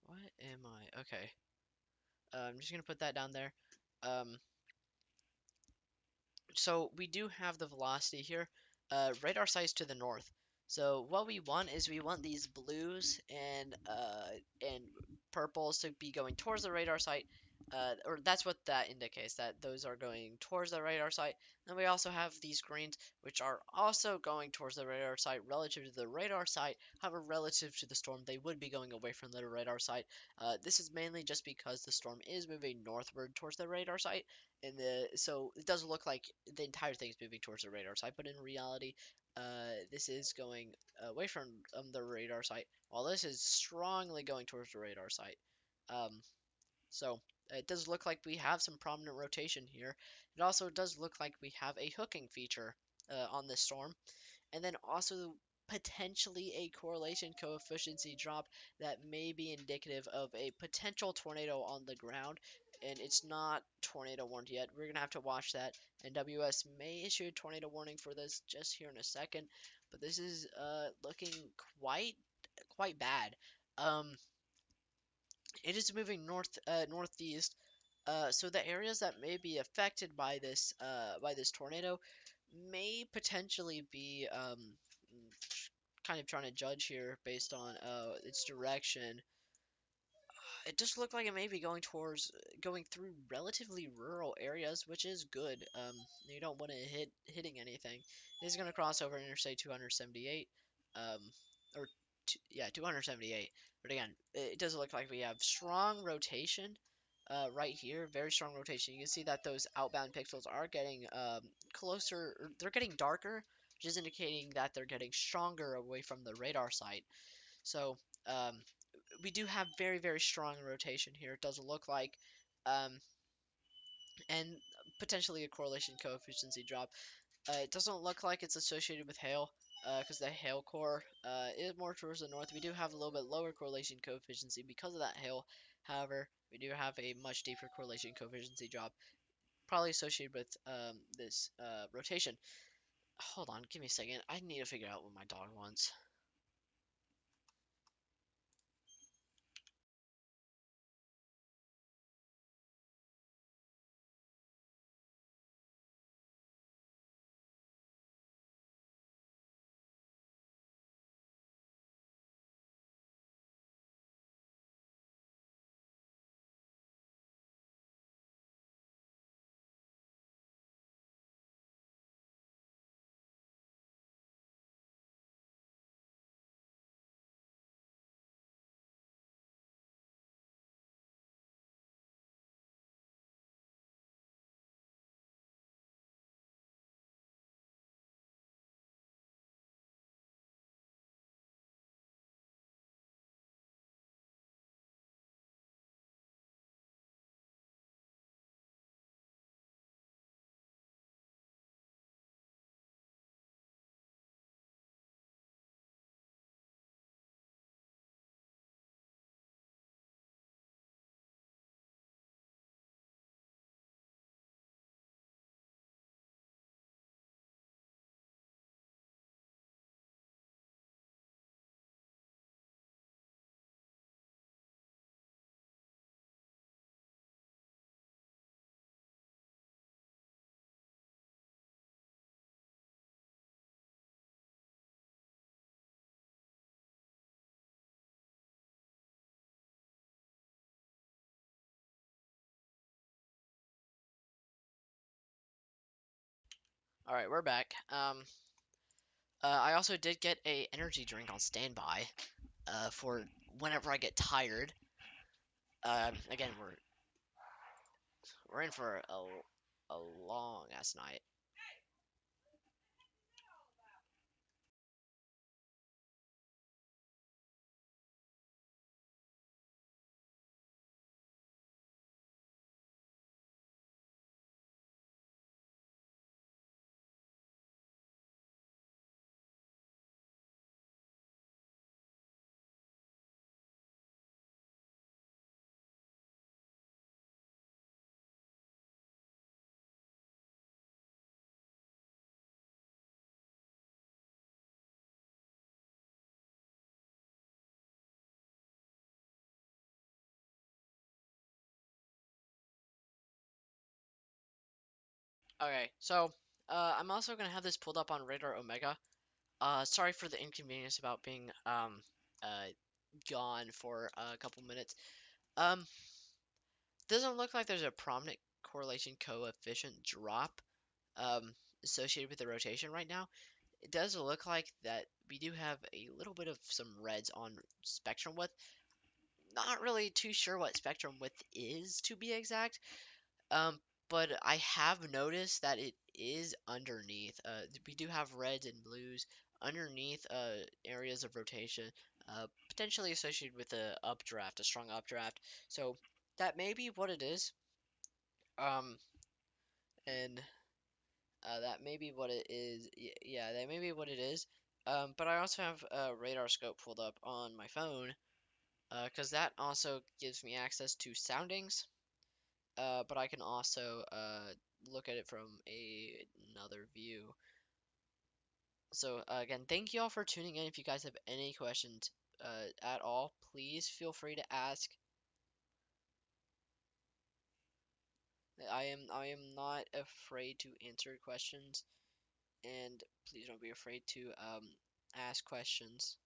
What am I? Okay. I'm just gonna put that down there. Um, so we do have the velocity here. Radar sights to the north. So what we want is we want these blues and purples to be going towards the radar site. Or that's what that indicates, that those are going towards the radar site. And we also have these greens, which are also going towards the radar site relative to the radar site. However, relative to the storm, they would be going away from the radar site. This is mainly just because the storm is moving northward towards the radar site, and so it does look like the entire thing is moving towards the radar site, but in reality, this is going away from the radar site, while this is strongly going towards the radar site. Um, so it does look like we have some prominent rotation here. It also does look like we have a hooking feature on this storm, and then also potentially a correlation coefficient drop that may be indicative of a potential tornado on the ground. And it's not tornado warned yet. We're gonna have to watch that. And WS may issue a tornado warning for this just here in a second. But this is looking quite bad. Um, it is moving northeast. So the areas that may be affected by this tornado may potentially be kind of trying to judge here based on its direction. It does look like it may be going through relatively rural areas, which is good. You don't want to hitting anything. It is going to cross over Interstate 278. Um, or yeah, 278. But again, it does look like we have strong rotation right here, very strong rotation. You can see that those outbound pixels are getting closer, or they're getting darker, which is indicating that they're getting stronger away from the radar site. So um, we do have very, very strong rotation here. It does look like, um, and potentially a correlation coefficient drop. It doesn't look like it's associated with hail, because the hail core is more towards the north. We do have a little bit lower correlation coefficient because of that hail. However, we do have a much deeper correlation coefficient drop, probably associated with this rotation. Hold on, give me a second. I need to figure out what my dog wants. All right, we're back. I also did get a energy drink on standby for whenever I get tired. Again, we're in for a long ass night. Okay, so I'm also gonna have this pulled up on Radar Omega. Sorry for the inconvenience about being gone for a couple minutes. Um, doesn't look like there's a prominent correlation coefficient drop um associated with the rotation right now. It does look like that we do have a little bit of some reds on spectrum width. Not really too sure what spectrum width is, to be exact. Um, but I have noticed that it is underneath. We do have reds and blues underneath areas of rotation, potentially associated with a updraft, a strong updraft. So that may be what it is. Um, and that may be what it is. Yeah, that may be what it is. But I also have a radar scope pulled up on my phone, because that also gives me access to soundings. But I can also look at it from another view. So again, thank you all for tuning in. If you guys have any questions at all, please feel free to ask. I am not afraid to answer questions, and please don't be afraid to ask questions.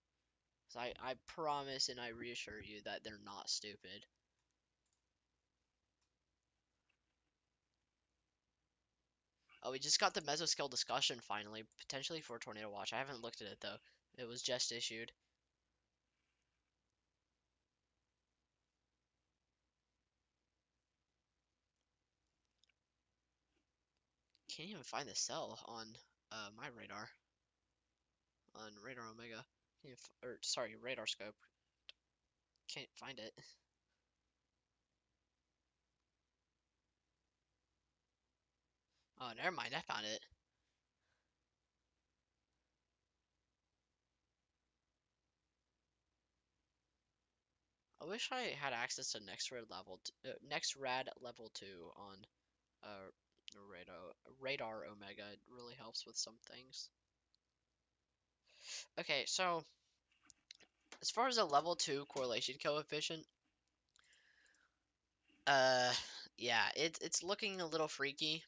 So I promise and I reassure you that they're not stupid. Oh, we just got the mesoscale discussion finally, potentially for Tornado Watch. I haven't looked at it though. It was just issued. can't even find the cell on my radar, on radar Omega. Or sorry, radar scope. Can't find it. Oh, never mind. I found it. I wish I had access to next rad level 2 on uh radar Omega. It really helps with some things. Okay, so as far as a level 2 correlation coefficient, uh, yeah, it's looking a little freaky.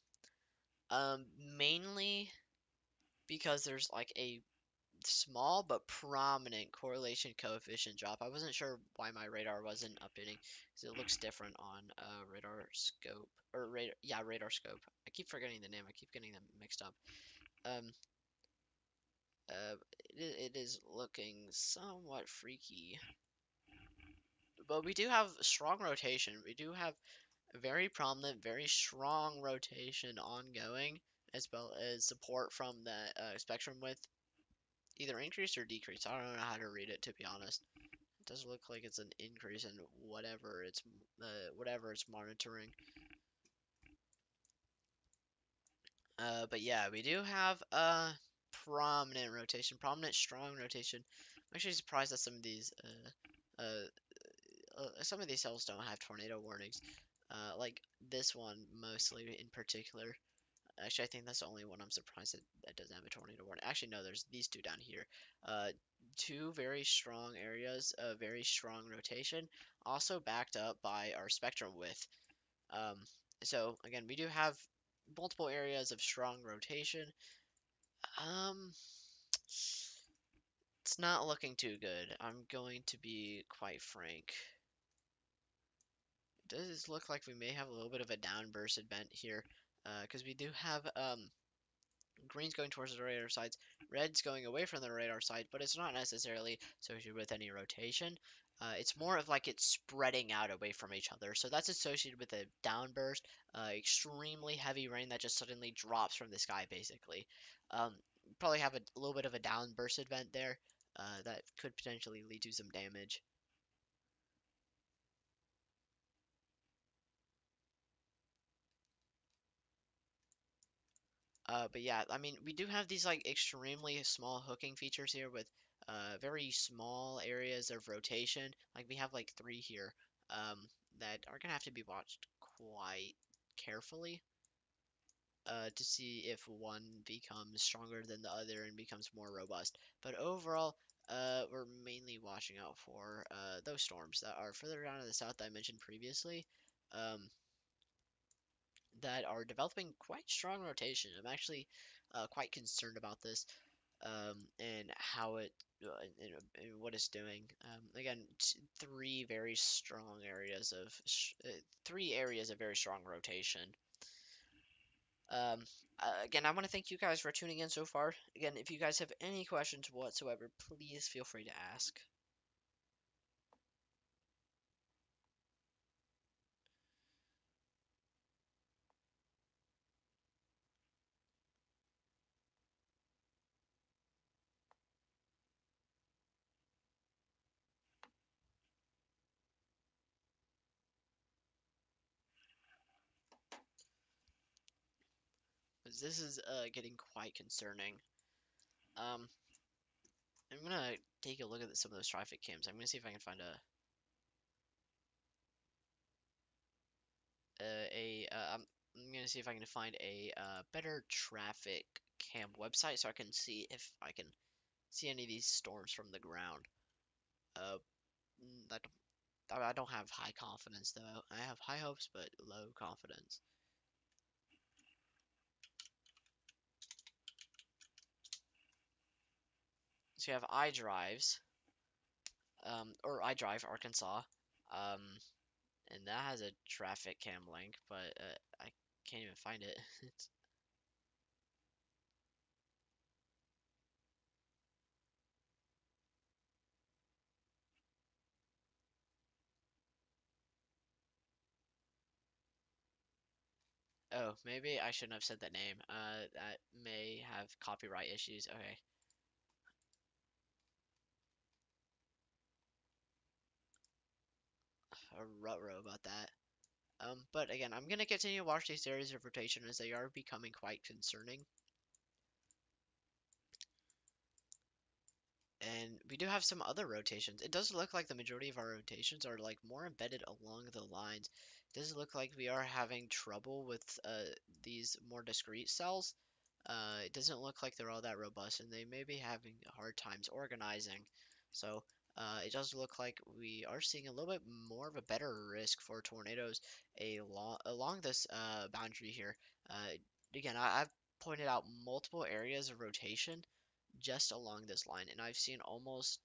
Mainly because there's like a small but prominent correlation coefficient drop. I wasn't sure why my radar wasn't updating because it looks different on radar scope or radar scope. I keep forgetting the name. I keep getting them mixed up. Um, uh, it is looking somewhat freaky, but we do have strong rotation. We do have very prominent, very strong rotation ongoing, as well as support from the spectrum width, either increase or decrease. I don't know how to read it, to be honest. It does look like it's an increase in whatever it's monitoring. But yeah, we do have a prominent rotation, prominent strong rotation. I'm actually surprised that some of these cells don't have tornado warnings. Like this one mostly in particular. Actually, I think that's the only one I'm surprised that doesn't have a tornado warning. Actually, no, there's these two down here. Uh, Two very strong areas of very strong rotation, also backed up by our spectrum width. Um, so again, we do have multiple areas of strong rotation. Um, it's not looking too good. I'm going to be quite frank. It does look like we may have a little bit of a downburst event here, because we do have green's going towards the radar sides, red's going away from the radar side, but it's not necessarily associated with any rotation. It's more of like it's spreading out away from each other. So that's associated with a downburst, extremely heavy rain that just suddenly drops from the sky, basically. Probably have a little bit of a downburst event there that could potentially lead to some damage. But yeah, I mean, we do have these like extremely small hooking features here with very small areas of rotation. Like we have like three here that are gonna have to be watched quite carefully to see if one becomes stronger than the other and becomes more robust. But overall, we're mainly watching out for those storms that are further down to the south that I mentioned previously. Um, that are developing quite strong rotation. I'm actually quite concerned about this and how it and what it's doing. Again, three very strong areas of 3 areas of very strong rotation. Um, Again, I want to thank you guys for tuning in so far. Again, if you guys have any questions whatsoever, please feel free to ask. Because this is getting quite concerning. Um, I'm gonna take a look at some of those traffic cams. I'm gonna see if I can find I'm gonna see if I can find a better traffic cam website so I can see if I can see any of these storms from the ground. Uh, I don't have high confidence though. I have high hopes but low confidence. So you have iDrives, or iDrive Arkansas, um, and that has a traffic cam link, but I can't even find it. Oh, maybe I shouldn't have said that name. That may have copyright issues. Okay. A ruh about that. But again, I'm gonna continue to watch these series of rotation as they are becoming quite concerning. And we do have some other rotations. It does look like the majority of our rotations are like more embedded along the lines. It does look like we are having trouble with these more discrete cells. It doesn't look like they're all that robust, and they may be having hard times organizing. So it does look like we are seeing a little bit more of a better risk for tornadoes along this boundary here. Again, I've pointed out multiple areas of rotation just along this line, and I've seen almost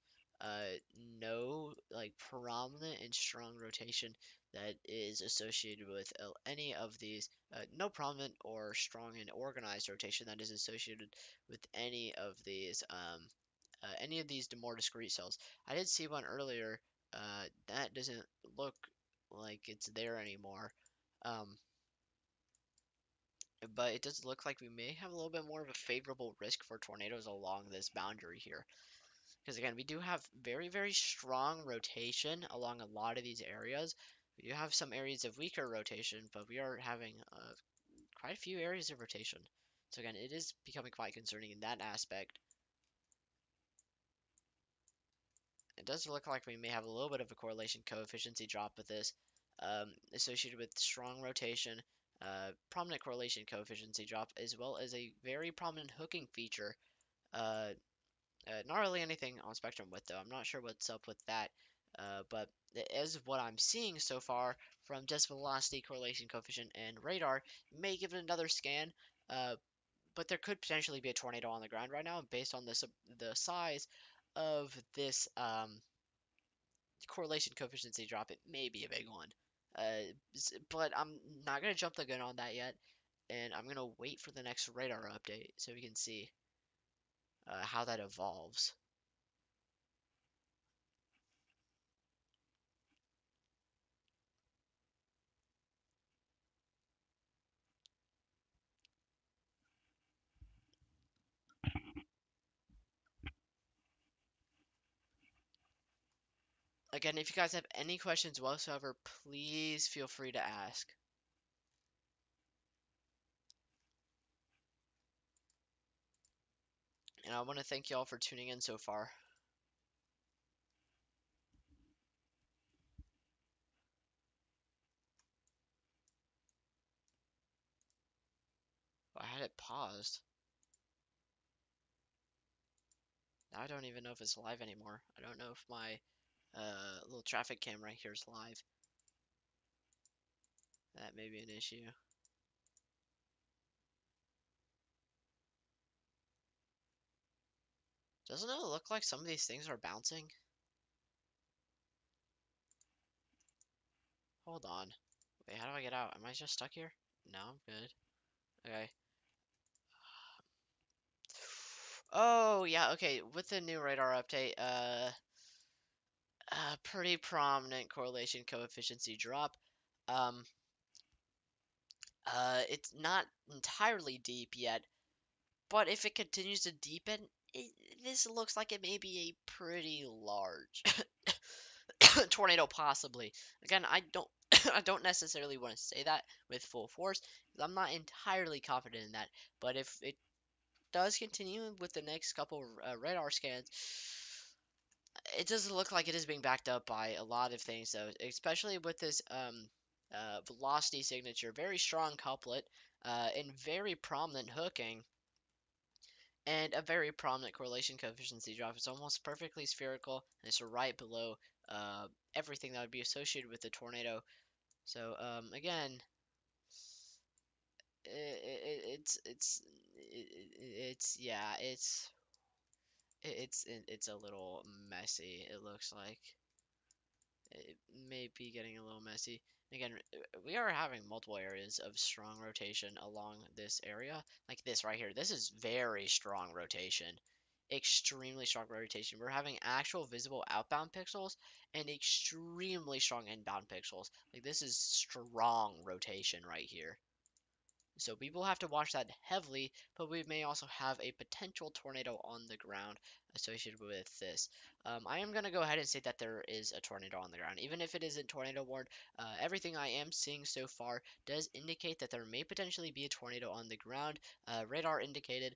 no like prominent and strong rotation that is associated with any of these. No prominent or strong and organized rotation that is associated with any of these more discrete cells. I did see one earlier. That doesn't look like it's there anymore. Um, but it does look like we may have a little bit more of a favorable risk for tornadoes along this boundary here. Because again, we do have very, very strong rotation along a lot of these areas. We do have some areas of weaker rotation, but we are having quite a few areas of rotation. So again, it is becoming quite concerning in that aspect. It does look like we may have a little bit of a correlation coefficient drop with this, associated with strong rotation, prominent correlation coefficient drop, as well as a very prominent hooking feature. Uh, Not really anything on spectrum width though. I'm not sure what's up with that, but as what I'm seeing so far from just velocity, correlation coefficient, and radar, may give it another scan. But there could potentially be a tornado on the ground right now, based on the size of this correlation coefficient drop. It may be a big one, but I'm not gonna jump the gun on that yet, and I'm gonna wait for the next radar update so we can see how that evolves. Again, if you guys have any questions whatsoever, please feel free to ask. And I want to thank you all for tuning in so far. I had it paused. Now I don't even know if it's live anymore. I don't know if my little traffic cam right here is live. That may be an issue. Doesn't it look like some of these things are bouncing? Hold on. Wait, how do I get out? Am I just stuck here? No, I'm good. Okay. Oh, yeah, okay. With the new radar update, pretty prominent correlation coefficient drop. Um, it's not entirely deep yet, but if it continues to deepen, it, this looks like it may be a pretty large tornado, possibly. Again, I don't, I don't necessarily want to say that with full force, 'cause I'm not entirely confident in that. But if it does continue with the next couple radar scans, it doesn't look like it is being backed up by a lot of things, though, especially with this velocity signature, very strong couplet, and very prominent hooking, and a very prominent correlation coefficient drop. It's almost perfectly spherical, and it's right below everything that would be associated with the tornado. So again, it's yeah, it's a little messy. It looks like it may be getting a little messy. Again, we are having multiple areas of strong rotation along this area. Like this right here. This is very strong rotation. Extremely strong rotation. We're having actual visible outbound pixels and extremely strong inbound pixels. Like this is strong rotation right here. So we will have to watch that heavily, but we may also have a potential tornado on the ground associated with this. I am going to go ahead and say that there is a tornado on the ground. Even if it isn't tornado warned, everything I am seeing so far does indicate that there may potentially be a tornado on the ground. Radar indicated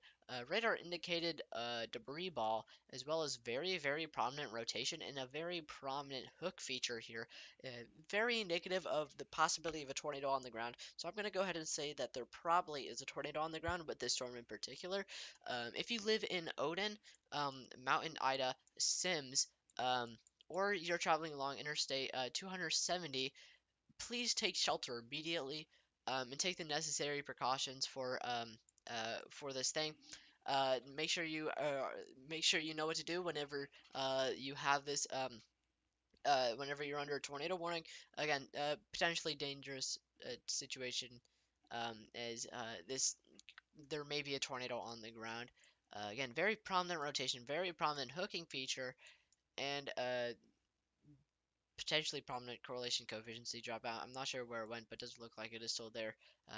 debris ball, as well as very, very prominent rotation and a very prominent hook feature here, uh, very indicative of the possibility of a tornado on the ground. So I'm going to go ahead and say that there probably is a tornado on the ground with this storm in particular. If you live in Odin, Mountain Ida, Sims, or you're traveling along Interstate 270, please take shelter immediately, and take the necessary precautions for this thing. Make sure you know what to do whenever you have this whenever you're under a tornado warning. Again, potentially dangerous situation, as this there may be a tornado on the ground. Again, very prominent rotation, very prominent hooking feature, and potentially prominent correlation coefficient dropout. I'm not sure where it went, but it does look like it is still there.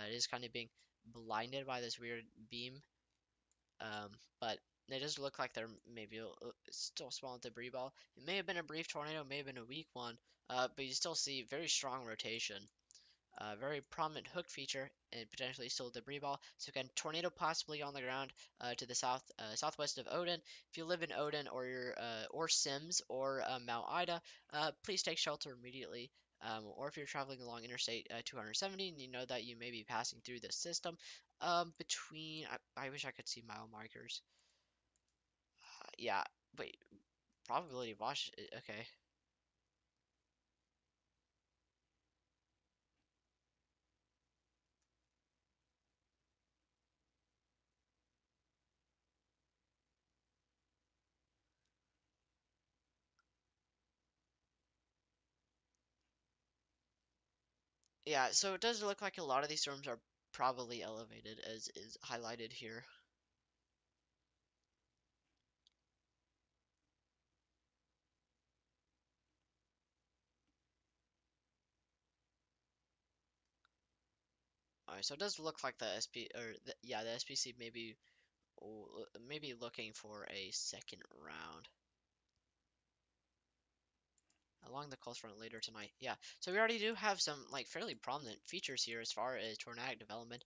It is kind of being blinded by this weird beam, but it does look like there may be still small debris ball. It may have been a brief tornado, may have been a weak one, but you still see very strong rotation. Very prominent hook feature and potentially still debris ball. So again, tornado possibly on the ground to the southwest of Odin. If you live in Odin or Sims or Mount Ida, please take shelter immediately. Or if you're traveling along Interstate 270 and you know that you may be passing through the system, I wish I could see mile markers. Yeah, wait, probability of wash. Okay. Yeah, so it does look like a lot of these storms are probably elevated, as is highlighted here. Alright, so it does look like the the SPC maybe looking for a second round along the coast front later tonight. Yeah, so we already do have some like fairly prominent features here as far as tornadic development,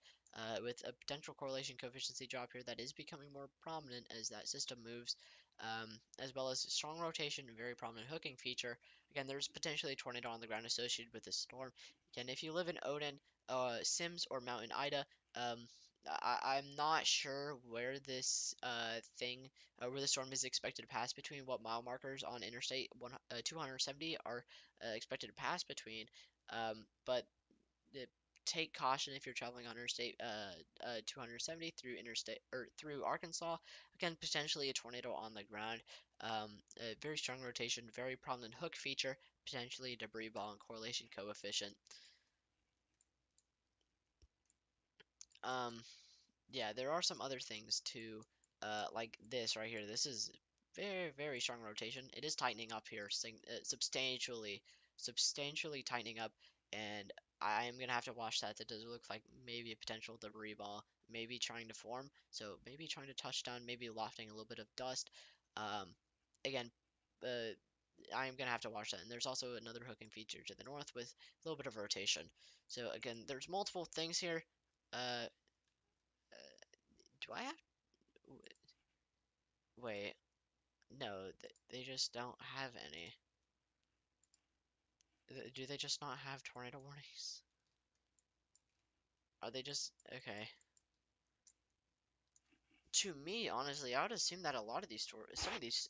with a potential correlation coefficient drop here that is becoming more prominent as that system moves, as well as strong rotation and very prominent hooking feature. Again, there's potentially a tornado on the ground associated with this storm. Again, if you live in Odin, Sims, or Mountain Ida, um, I'm not sure where this where the storm is expected to pass between, what mile markers on Interstate 270 are expected to pass between. But uh, take caution if you're traveling on Interstate 270 through Interstate or through Arkansas. Again, potentially a tornado on the ground. A very strong rotation, very prominent hook feature, potentially a debris ball and correlation coefficient. Um, yeah, there are some other things too, like this right here. This is very, very strong rotation. It is tightening up here, substantially tightening up, and I am gonna have to watch that. That does look like maybe a potential debris ball, maybe trying to form. So maybe trying to touch down, maybe lofting a little bit of dust. Um, again, uh, I am gonna have to watch that. And there's also another hooking feature to the north with a little bit of rotation. So again, there's multiple things here. Uh, do I have Wait, no, they just don't have any. Do they just not have tornado warnings? Are they just okay? To me, honestly, I would assume that a lot of some of these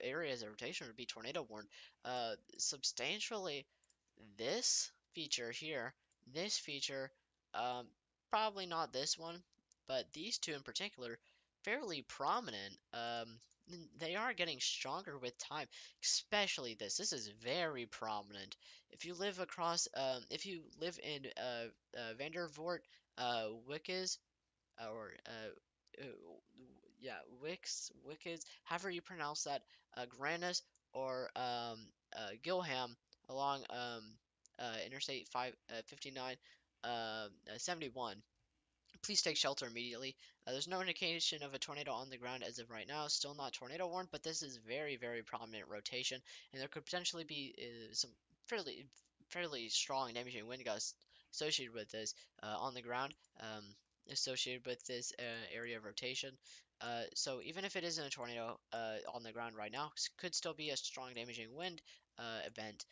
areas of rotation would be tornado warned. Substantially, this feature here, this feature, um, probably not this one, but these two in particular, fairly prominent. They are getting stronger with time, especially this. This is very prominent. If you live in Vandervoort, Wickes, or uh, yeah, Wickes, however you pronounce that, Granus or Gilham along Interstate 59, 71. please take shelter immediately. There's no indication of a tornado on the ground as of right now. Still not tornado warned, but this is very, very prominent rotation, and there could potentially be some fairly, fairly strong damaging wind gusts associated with this on the ground, associated with this area of rotation. So even if it isn't a tornado on the ground right now, could still be a strong damaging wind event.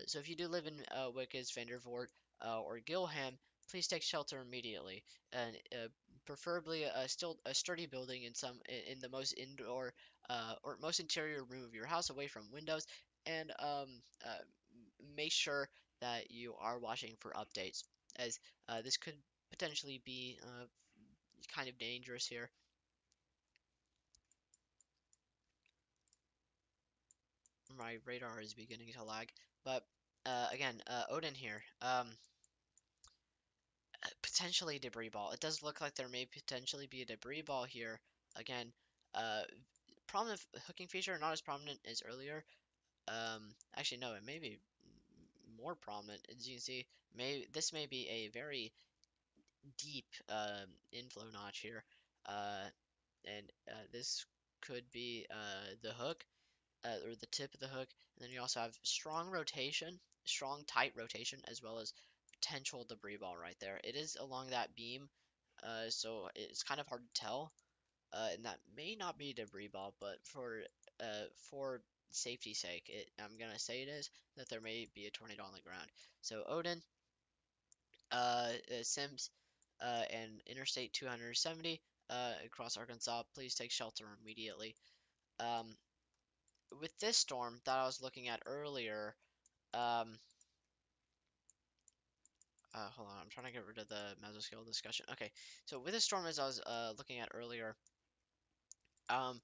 So if you do live in Wickes, Vandervoort, or Gilham, please take shelter immediately, and preferably still a sturdy building in in the most indoor or most interior room of your house, away from windows, and make sure that you are watching for updates, as this could potentially be kind of dangerous here. My radar is beginning to lag, but again, Odin here. Potentially debris ball. It does look like there may potentially be a debris ball here. Again, uh, prominent hooking feature, not as prominent as earlier. Actually, no, it may be more prominent. As you can see, this may be a very deep inflow notch here, and this could be the hook or the tip of the hook. And then you also have strong rotation, strong tight rotation, as well as potential debris ball right there. It is along that beam, so it's kind of hard to tell, and that may not be debris ball, but for safety's sake, I'm gonna say it is, that there may be a tornado on the ground. So Odin, Sims, and Interstate 270 across Arkansas, please take shelter immediately. Um, with this storm that I was looking at earlier, um, hold on, I'm trying to get rid of the mesoscale discussion. Okay, so with this storm, as I was looking at earlier, um,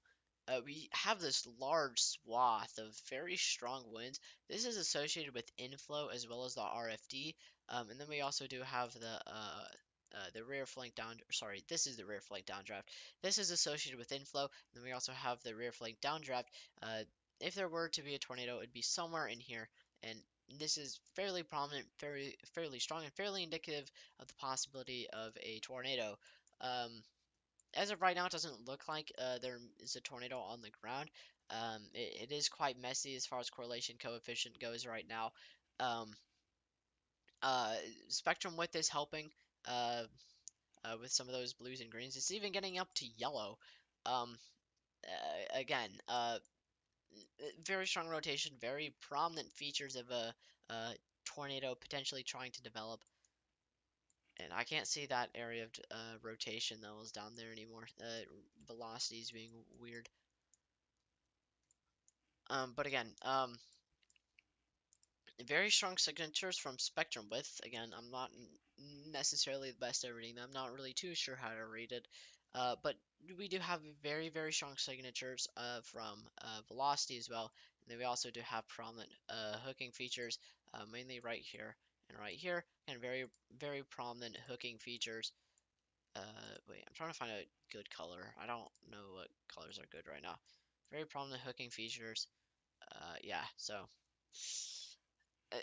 we have this large swath of very strong winds. This is associated with inflow as well as the RFD, and then we also do have the rear flank down. Sorry, this is the rear flank downdraft. This is associated with inflow. And then we also have the rear flank downdraft. If there were to be a tornado, it'd be somewhere in here, and this is fairly prominent, fairly strong, and fairly indicative of the possibility of a tornado. As of right now, it doesn't look like there is a tornado on the ground. It is quite messy as far as correlation coefficient goes right now. Um, uh, Spectrum width is helping uh, with some of those blues and greens. It's even getting up to yellow. Um, Again, very strong rotation, very prominent features of a tornado potentially trying to develop. And I can't see that area of rotation that was down there anymore. Velocities being weird. But again, very strong signatures from spectrum width. Again, I'm not necessarily the best at reading them. Not really too sure how to read it. But we do have very, very strong signatures from velocity as well. And then we also do have prominent hooking features, mainly right here and right here, and very, very prominent hooking features. Wait, I'm trying to find a good color. I don't know what colors are good right now. Very prominent hooking features. Yeah, so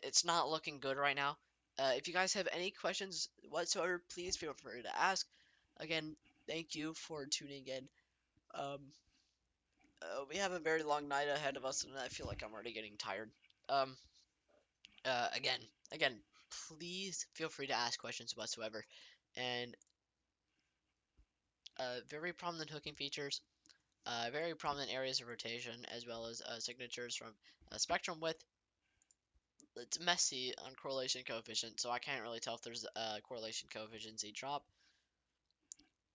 it's not looking good right now. If you guys have any questions whatsoever, please feel free to ask. Again, thank you for tuning in. Um, we have a very long night ahead of us, and I feel like I'm already getting tired. Um, again, again, please feel free to ask questions whatsoever. And very prominent hooking features, very prominent areas of rotation, as well as signatures from spectrum width. It's messy on correlation coefficient, so I can't really tell if there's a correlation coefficient drop.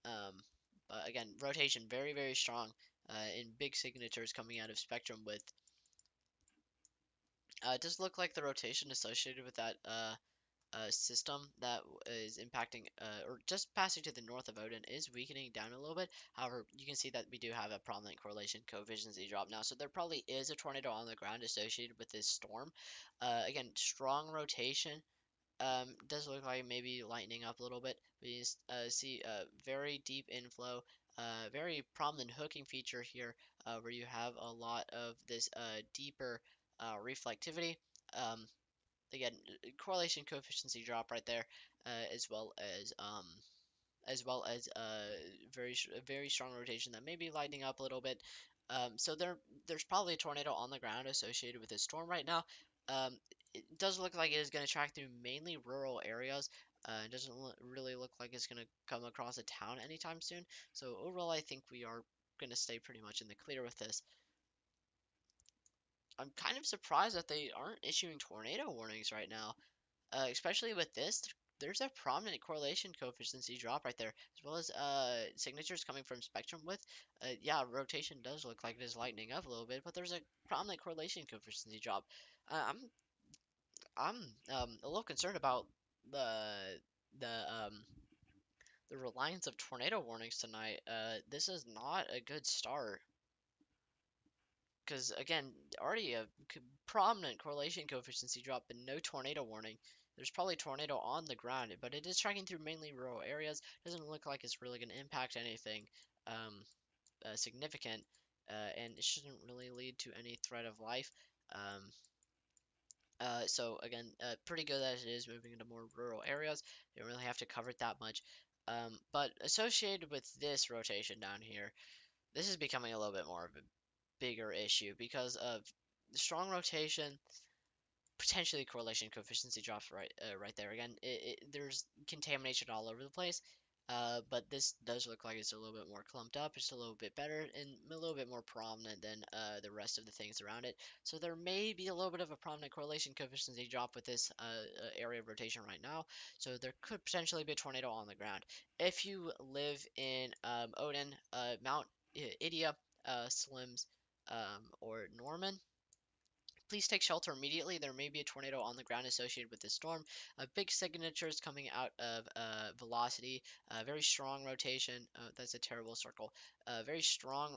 Um, but again, rotation very, very strong in big signatures coming out of spectrum width. It does look like the rotation associated with that system that is impacting or just passing to the north of Odin is weakening down a little bit. However, you can see that we do have a prominent correlation coefficient drop now, so there probably is a tornado on the ground associated with this storm. Again, strong rotation. Does look like maybe lightening up a little bit. We see very deep inflow, very prominent hooking feature here, where you have a lot of this deeper reflectivity. Um, Again, correlation coefficient drop right there, as well as as well as very strong rotation that may be lightening up a little bit. So there's probably a tornado on the ground associated with this storm right now. Um, it does look like it is going to track through mainly rural areas. It doesn't really look like it's going to come across a town anytime soon. So overall, I think we are going to stay pretty much in the clear with this. I'm kind of surprised that they aren't issuing tornado warnings right now, especially with this. There's a prominent correlation coefficient drop right there, as well as signatures coming from spectrum width. Yeah, rotation does look like it is lightening up a little bit, but there's a prominent correlation coefficient drop. Uh, I'm I'm a little concerned about the the um the reliance of tornado warnings tonight. This is not a good start. Because again, already a prominent correlation coefficient drop, but no tornado warning. There's probably tornado on the ground, but it is tracking through mainly rural areas. Doesn't look like it's really going to impact anything um, significant, and it shouldn't really lead to any threat of life. Um, so again, pretty good that it is moving into more rural areas. You don't really have to cover it that much. But associated with this rotation down here, this is becoming a little bit more of a bigger issue because of the strong rotation, potentially correlation coefficient drops right there. Again, there's contamination all over the place, but this does look like it's a little bit more clumped up. It's a little bit better and a little bit more prominent than the rest of the things around it. So there may be a little bit of a prominent correlation coefficient drop with this area of rotation right now. So there could potentially be a tornado on the ground. If you live in Odin, Mount Idia, Slims, or Norman, please take shelter immediately. There may be a tornado on the ground associated with this storm. Big signatures coming out of velocity, very strong rotation. That's a terrible circle. Very strong,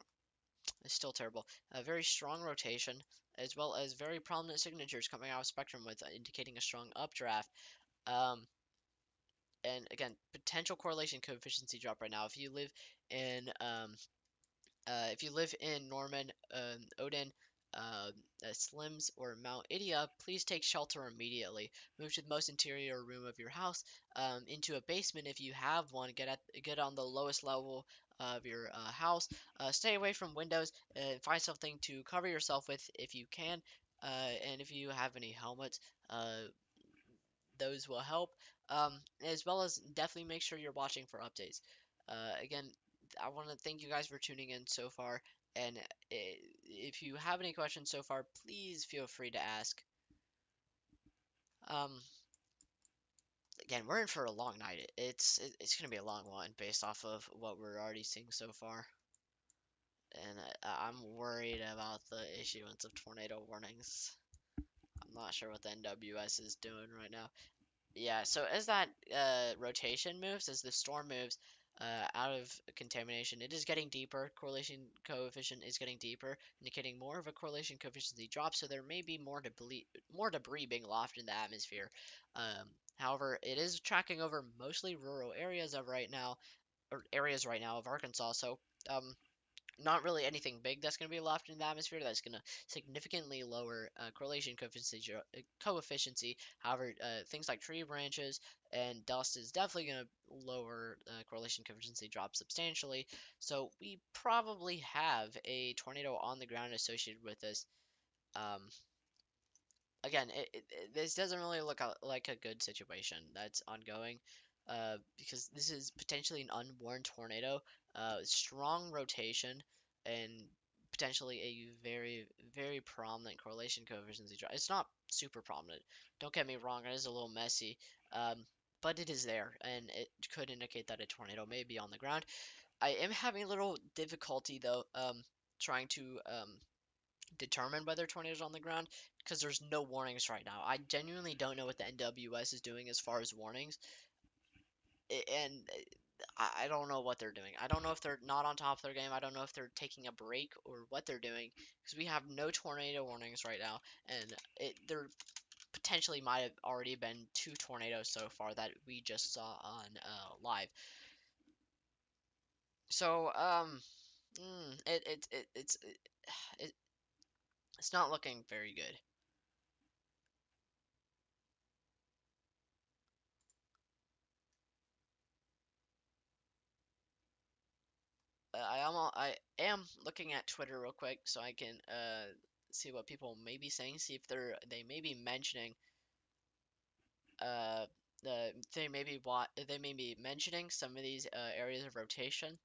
it's still terrible. Very strong rotation, as well as very prominent signatures coming out of spectrum with indicating a strong updraft. Um, and again, potential correlation coefficient drop right now. If you live in Norman, Odin, Slims, or Mount Idia, please take shelter immediately. Move to the most interior room of your house, into a basement if you have one. Get on the lowest level of your house. Stay away from windows and find something to cover yourself with if you can. And if you have any helmets, those will help. As well as definitely make sure you're watching for updates. Again, I want to thank you guys for tuning in so far. And if you have any questions so far, please feel free to ask. Um, Again, we're in for a long night. It's gonna be a long one based off of what we're already seeing so far. And I'm worried about the issuance of tornado warnings. I'm not sure what the NWS is doing right now. Yeah, so as that rotation moves, as the storm moves out of contamination, it is getting deeper. Correlation coefficient is getting deeper, indicating more of a correlation coefficient drop. So there may be more debris being lofted in the atmosphere. However, it is tracking over mostly rural areas of right now, or areas right now of Arkansas. So um, not really anything big that's going to be lofted in the atmosphere that's going to significantly lower correlation coefficient. However, things like tree branches and dust is definitely going to lower correlation coefficient drop substantially. So we probably have a tornado on the ground associated with this. Um, Again, this doesn't really look like a good situation that's ongoing, because this is potentially an unwarned tornado, strong rotation, and potentially a very prominent correlation coefficient. It's not super prominent. Don't get me wrong, it is a little messy, but it is there, and it could indicate that a tornado may be on the ground. I am having a little difficulty though, trying to determine whether tornadoes on the ground because there's no warnings right now. I genuinely don't know what the NWS is doing as far as warnings, and I don't know what they're doing. I don't know if they're not on top of their game. I don't know if they're taking a break or what they're doing because we have no tornado warnings right now, and there potentially might have already been 2 tornadoes so far that we just saw on live. So it, it's not looking very good. I am looking at Twitter real quick so I can see what people may be saying, see if they may be mentioning uh they may be mentioning some of these areas of rotation.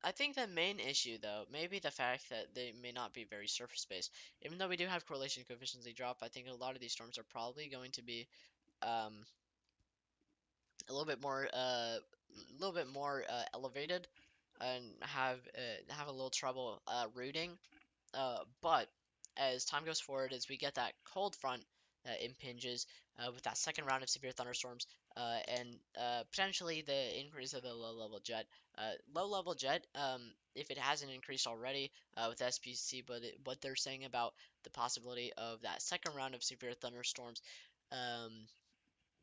I think the main issue, though, may be the fact that they may not be very surface-based. Even though we do have correlation coefficients drop, I think a lot of these storms are probably going to be um, a little bit more elevated and have a little trouble rooting. But as time goes forward, as we get that cold front that impinges with that second round of severe thunderstorms and potentially the increase of the low level jet, if it hasn't increased already with SPC, but what they're saying about the possibility of that second round of severe thunderstorms, um,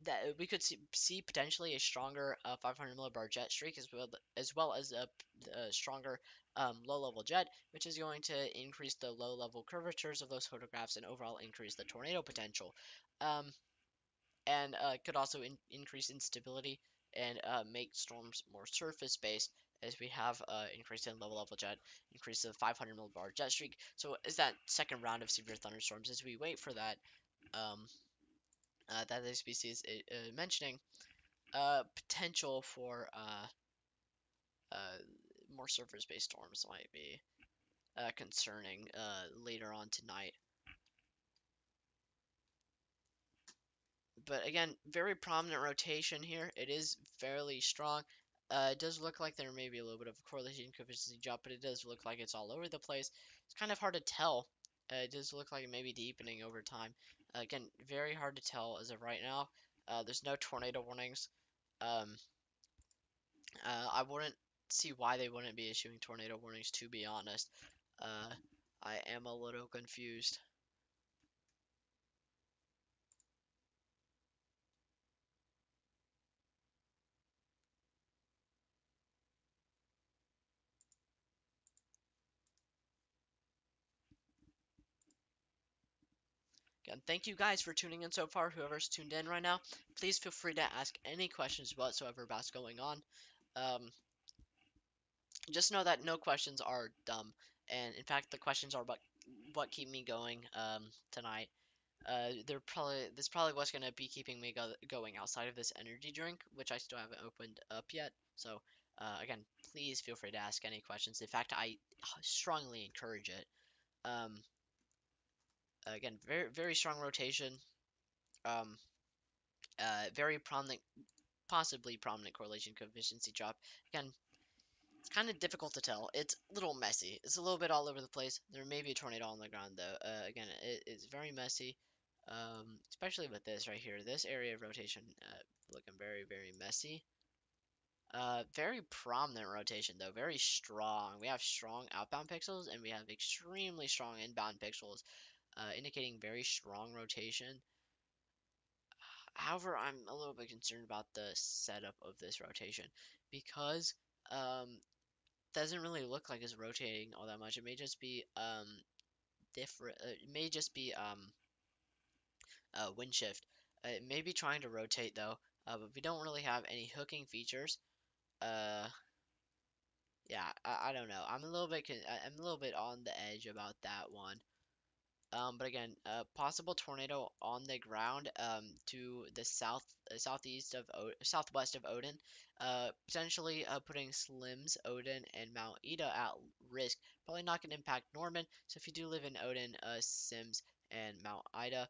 that we could see potentially a stronger 500 millibar jet streak as well as a stronger low level jet, which is going to increase the low level curvatures of those photographs and overall increase the tornado potential, um, and could also increase instability and make storms more surface based as we have increase in low level jet, increase of 500 millibar jet streak. So as that second round of severe thunderstorms, as we wait for that, um, that SBC is mentioning potential for uh, more surface-based storms might be concerning later on tonight. But again, very prominent rotation here. It is fairly strong. It does look like there may be a little bit of a correlation coefficient drop, but it does look like it's all over the place. It's kind of hard to tell. It does look like it may be deepening over time. Again, very hard to tell as of right now. There's no tornado warnings. Um, I wouldn't see why they wouldn't be issuing tornado warnings, to be honest. Uh, I am a little confused. Again, thank you guys for tuning in so far. Whoever's tuned in right now, please feel free to ask any questions whatsoever about what's going on. Um, just know that no questions are dumb, and in fact, the questions are what keep me going tonight. This probably what's gonna be keeping me going outside of this energy drink, which I still haven't opened up yet. So again, please feel free to ask any questions. In fact, I strongly encourage it. Um, again, very strong rotation. Um, very prominent, possibly prominent correlation coefficient drop. Again, it's kind of difficult to tell. It's a little messy. It's a little bit all over the place. There may be a tornado on the ground though. Again, it's very messy, especially with this right here. This area of rotation looking very messy. Very prominent rotation though. Very strong. We have strong outbound pixels and we have extremely strong inbound pixels, indicating very strong rotation. However, I'm a little bit concerned about the setup of this rotation because doesn't really look like it's rotating all that much. It may just be different. It may just be wind shift. It may be trying to rotate though, but we don't really have any hooking features. Uh, yeah, I don't know. I'm a little bit on the edge about that one. But again, possible tornado on the ground to the southeast of southwest of Odin, potentially putting Slims, Odin, and Mount Ida at risk. Probably not going to impact Norman. So if you do live in Odin, Sims, and Mount Ida,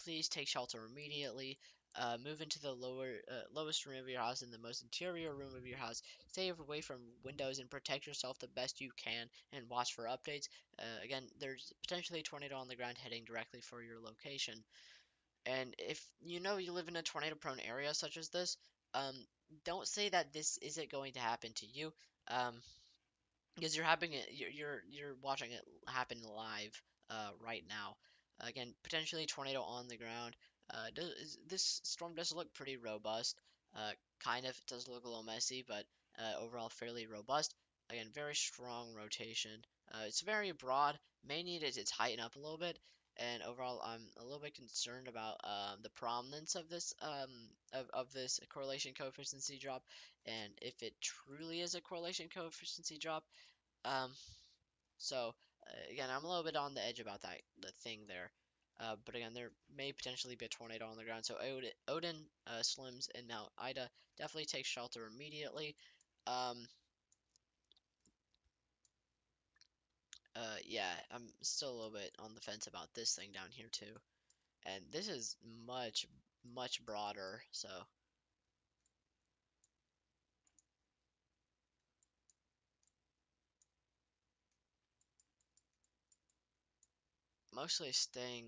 please take shelter immediately. Move into the lowest room of your house and the most interior room of your house. Stay away from windows and protect yourself the best you can, and watch for updates. Again, there's potentially a tornado on the ground heading directly for your location. And if you know you live in a tornado-prone area such as this, um, don't say that this isn't going to happen to you, because you're watching it happen live right now. Again, potentially tornado on the ground. This storm does look pretty robust. Kind of, it does look a little messy, but overall fairly robust. Again, very strong rotation. It's very broad. May need it to tighten up a little bit. And overall, I'm a little bit concerned about the prominence of this correlation coefficient drop, and if it truly is a correlation coefficient drop. Um, again, I'm a little bit on the edge about the thing there. But again, there may potentially be a tornado on the ground. So Odin, Slims, and now Ida definitely take shelter immediately. Um, yeah, I'm still a little bit on the fence about this thing down here too. And this is much, much broader. So mostly staying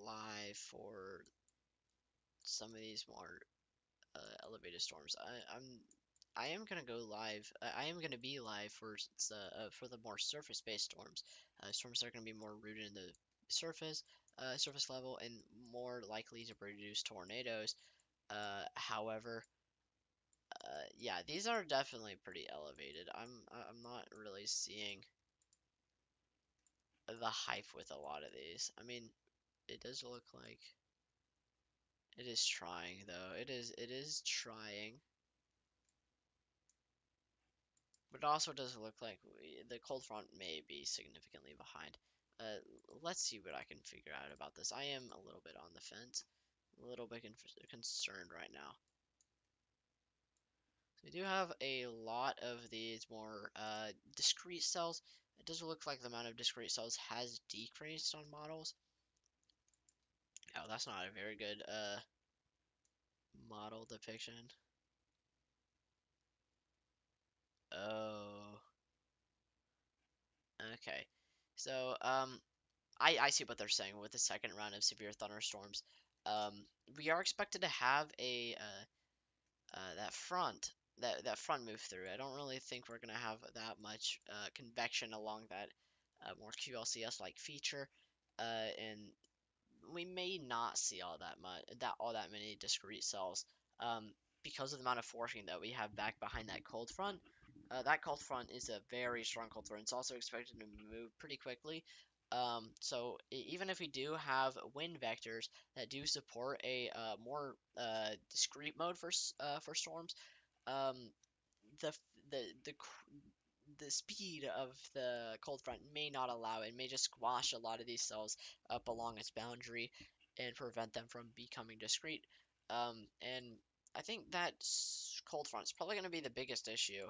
live for some of these more elevated storms. I am gonna go live. I am gonna be live for the more surface-based storms. Storms that are gonna be more rooted in the surface level, and more likely to produce tornadoes. However, yeah, these are definitely pretty elevated. I'm not really seeing the hype with a lot of these. I mean, it does look like it is trying though. It is trying. But it also does look like the cold front may be significantly behind. Let's see what I can figure out about this. I am a little bit on the fence, a little bit concerned right now. So we do have a lot of these more discrete cells. It does look like the amount of discrete cells has decreased on models. Oh, that's not a very good model depiction. Oh, okay. So, I see what they're saying with the second round of severe thunderstorms. Um, we are expected to have that front move through. I don't really think we're gonna have that much convection along that more QLCS like feature, and we may not see all that many discrete cells, because of the amount of forcing that we have back behind that cold front. That cold front is a very strong cold front. It's also expected to move pretty quickly. Even if we do have wind vectors that do support a more discrete mode for storms, um, the the the the speed of the cold front may not allow it. May just squash a lot of these cells up along its boundary and prevent them from becoming discrete. And I think that cold front is probably going to be the biggest issue.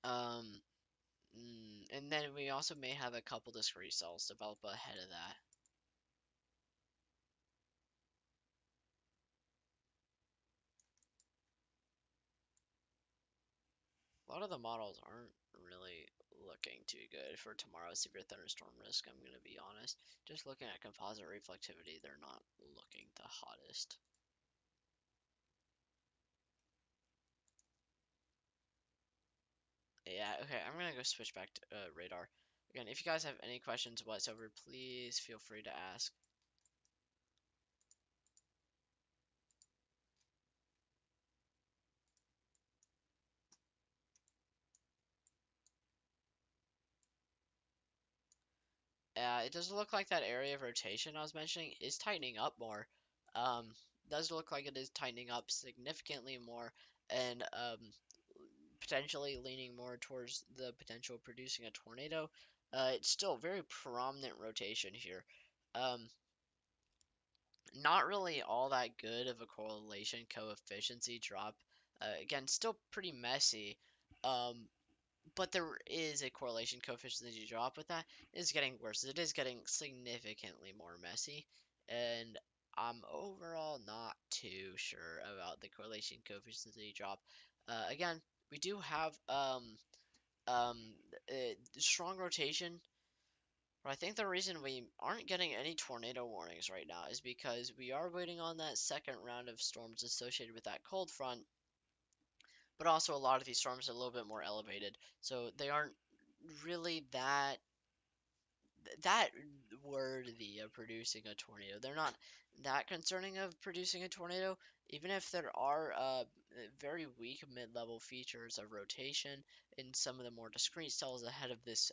Um, and then we also may have a couple discrete cells develop ahead of that. A lot of the models aren't really looking too good for tomorrow's severe thunderstorm risk, I'm going to be honest. Just looking at composite reflectivity, they're not looking the hottest. Yeah, okay, I'm gonna go switch back to radar. Again, if you guys have any questions whatsoever, please feel free to ask. It does look like that area of rotation I was mentioning is tightening up more. Does look like it is tightening up significantly more, and potentially leaning more towards the potential of producing a tornado. It's still very prominent rotation here. Um, Not really all that good of a correlation coefficient drop. Again, still pretty messy. Um, but there is a correlation coefficient drop with that. It is getting worse. It is getting significantly more messy. And I'm overall not too sure about the correlation coefficient drop. Again, we do have um, strong rotation. But I think the reason we aren't getting any tornado warnings right now is because we are waiting on that second round of storms associated with that cold front, but also a lot of these storms are a little bit more elevated, so they aren't really that worthy of producing a tornado. They're not that concerning of producing a tornado, Even if there are very weak mid-level features of rotation in some of the more discrete cells ahead of this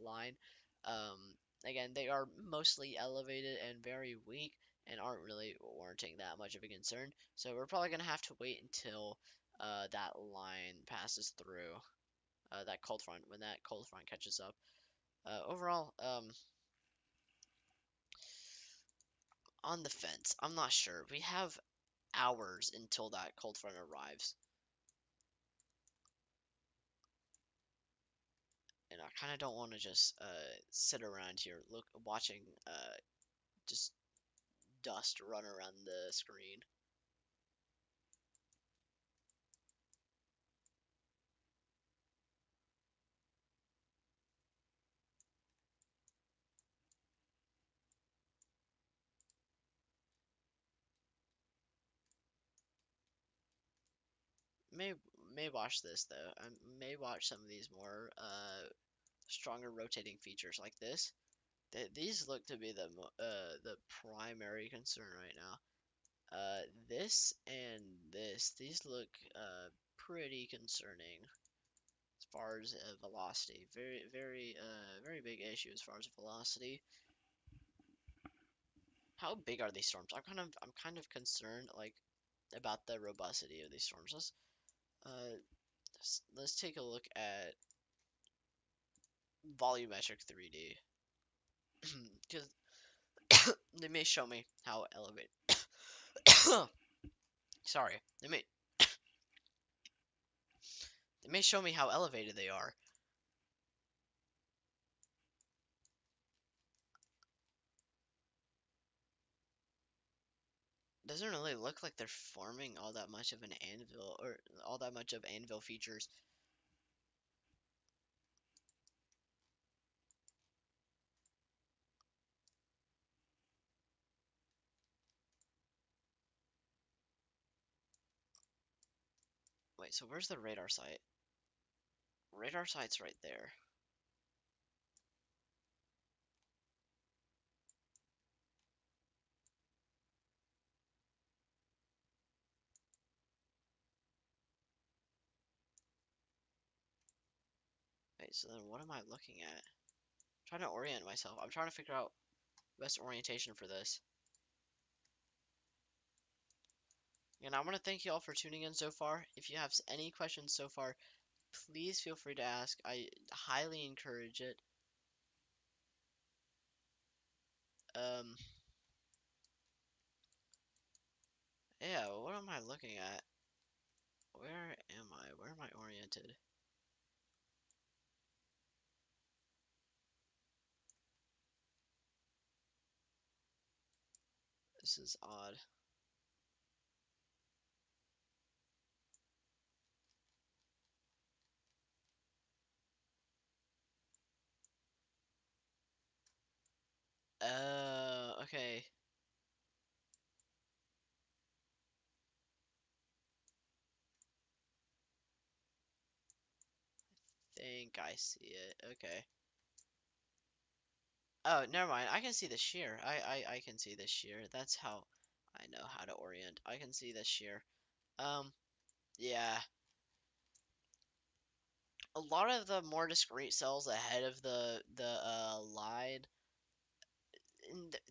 line, um, again, they are mostly elevated and very weak and aren't really warranting that much of a concern. So we're probably gonna have to wait until that line passes through that cold front when that cold front catches up. Overall, on the fence, I'm not sure. We have hours until that cold front arrives. And I kind of don't want to just sit around here watching just dust run around the screen. May may watch this though. I may watch some of these more stronger rotating features like this. These look to be the primary concern right now. This and these look pretty concerning as far as velocity. Very big issue as far as velocity. How big are these storms? I'm kind of concerned like about the robustity of these storms. Uh let's take a look at volumetric 3D because they may show me how elevated. Sorry, they may show me how elevated they are. Doesn't really look like they're forming all that much of an anvil or all that much of anvil features. Wait, so where's the radar site? Radar site's right there. Wait, so then what am I looking at? I'm trying to orient myself. I'm trying to figure out best orientation for this. And I want to thank you all for tuning in so far. If you have any questions so far, please feel free to ask. I highly encourage it. Um, yeah, what am I looking at? Where am I? Where am I oriented? This is odd. Okay. Think I see it. Okay. Oh, never mind. I can see the shear. I can see the shear. That's how I know how to orient. I can see the shear. Um, yeah. A lot of the more discrete cells ahead of the line,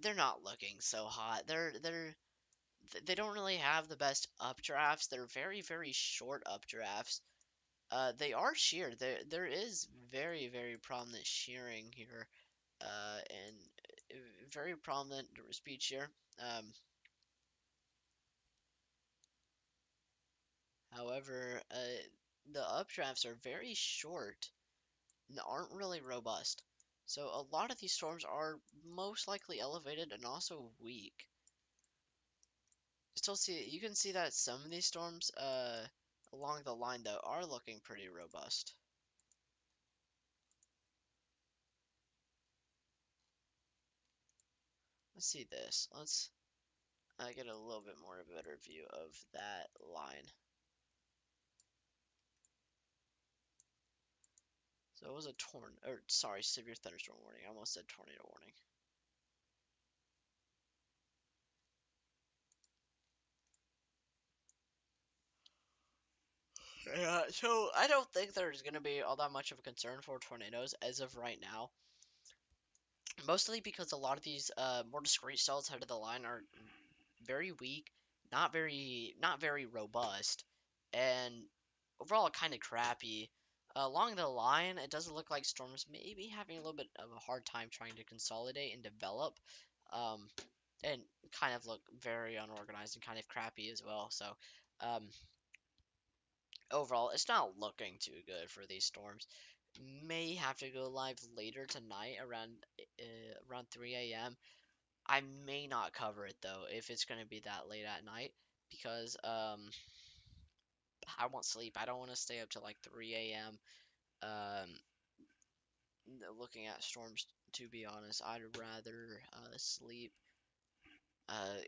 they're not looking so hot. They don't really have the best updrafts. They're very short updrafts. They are sheared. There is very prominent shearing here. And very prominent speed shear. However, the updrafts are very short and aren't really robust. So a lot of these storms are most likely elevated and also weak. Still see you can see that some of these storms along the line though are looking pretty robust. Let's see this. Let's get a little bit more of a better view of that line. So it was a severe thunderstorm warning. I almost said tornado warning. Yeah, so I don't think there's gonna be all that much of a concern for tornadoes as of right now. Mostly because a lot of these more discrete cells head of the line are very weak, not very robust, and overall kind of crappy. Along the line, it doesn't look like storms may be having a little bit of a hard time trying to consolidate and develop, um, and kind of look very unorganized and kind of crappy as well. So, um, overall, it's not looking too good for these storms. May have to go live later tonight around 3 a.m. I may not cover it though if it's gonna be that late at night because I want sleep. I don't want to stay up till like 3 a.m. Looking at storms. To be honest, I'd rather sleep. Uh,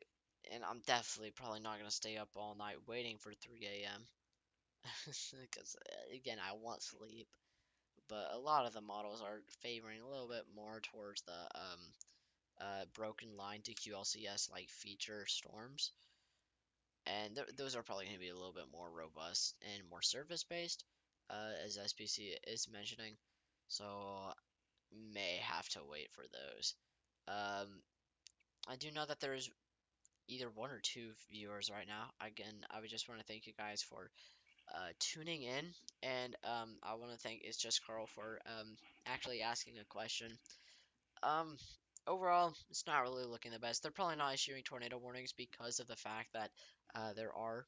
and I'm definitely probably not gonna stay up all night waiting for 3 a.m. because again I want sleep. But a lot of the models are favoring a little bit more towards the broken line to QLCS like feature storms, and those are probably going to be a little bit more robust and more surface based, as SPC is mentioning. So may have to wait for those. Um, I do know that there's either one or two viewers right now. Again, I would just want to thank you guys for tuning in, and I want to thank It's Just Carl for actually asking a question. Um, Overall, it's not really looking the best. They're probably not issuing tornado warnings because of the fact that there are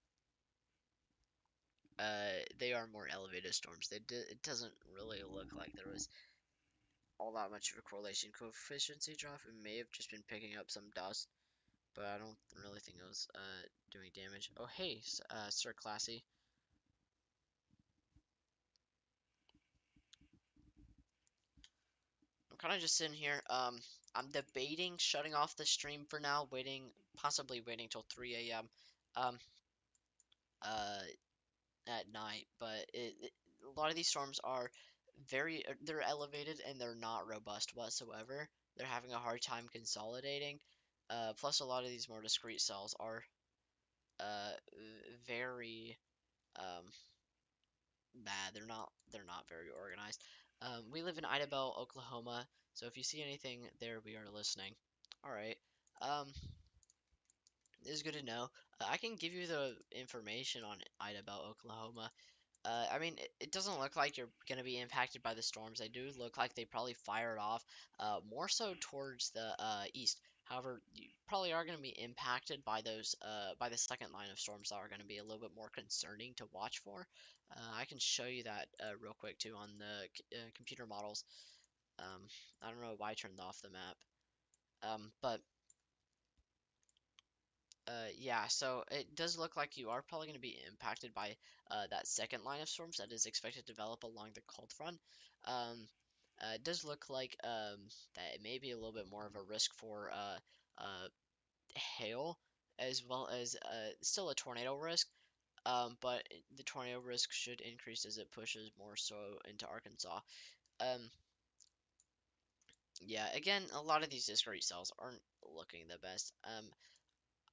they are more elevated storms. It doesn't really look like there was all that much of a correlation coefficient drop. It may have just been picking up some dust, but I don't really think it was doing damage. Oh hey, Sir Classy. I'm kind of just sitting here. I'm debating shutting off the stream for now, possibly waiting till 3 a.m. Um, uh, at night, but a lot of these storms are they're elevated and they're not robust whatsoever. They're having a hard time consolidating. Plus, a lot of these more discrete cells are uh, very bad. They're not very organized. We live in Idabel, Oklahoma, so if you see anything there, we are listening. All right. Um, this is good to know. I can give you the information on Idabel, Oklahoma. I mean, it doesn't look like you're going to be impacted by the storms. They do look like they probably fired off more so towards the east. However, you probably are going to be impacted by by the second line of storms that are going to be a little bit more concerning to watch for. I can show you that real quick too on the computer models. I don't know why I turned off the map. But yeah, so it does look like you are probably going to be impacted by that second line of storms that is expected to develop along the cold front. Um, it does look like that it may be a little bit more of a risk for hail, as well as still a tornado risk. But the tornado risk should increase as it pushes more so into Arkansas. Um, yeah, again, a lot of these discrete cells aren't looking the best.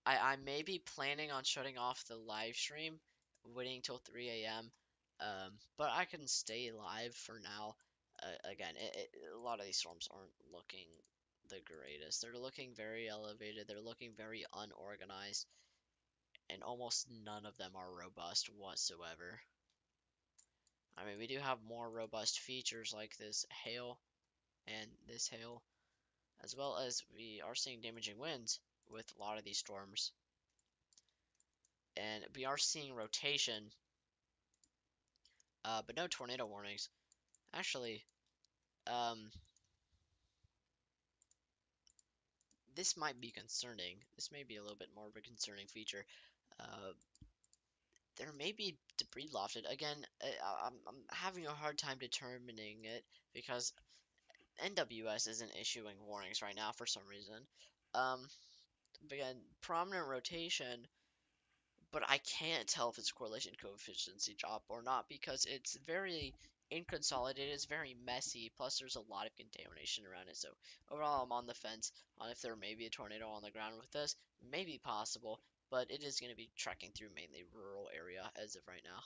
I may be planning on shutting off the live stream, waiting till 3 a.m. But I can stay live for now. Again, a lot of these storms aren't looking the greatest. They're looking very elevated. They're looking very unorganized, and almost none of them are robust whatsoever. I mean, we do have more robust features like this hail and this hail, as well as we are seeing damaging winds with a lot of these storms. And we are seeing rotation, but no tornado warnings. Actually, um, this might be concerning. This may be a little bit more of a concerning feature. Uh, there may be debris lofted. Again, I'm having a hard time determining it because NWS isn't issuing warnings right now for some reason. Um, but again, prominent rotation, but I can't tell if it's correlation coefficient drop or not because it's very inconsolidated, it's very messy, plus there's a lot of contamination around it. So overall, I'm on the fence on if there may be a tornado on the ground with this. Maybe possible, but it is going to be trekking through mainly rural area as of right now.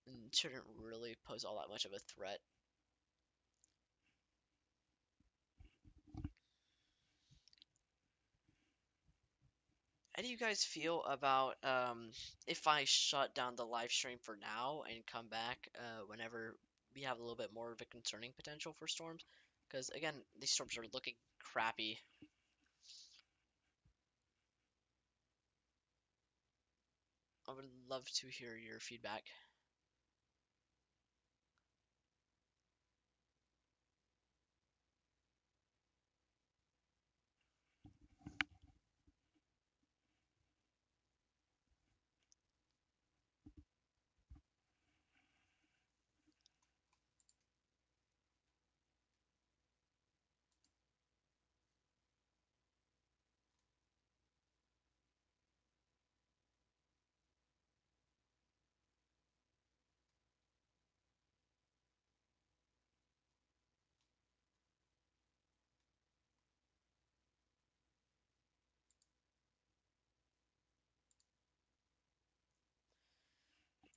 and shouldn't really pose all that much of a threat. How do you guys feel about if I shut down the live stream for now and come back whenever we have a little bit more of a concerning potential for storms? Because again, these storms are looking crappy. I would love to hear your feedback.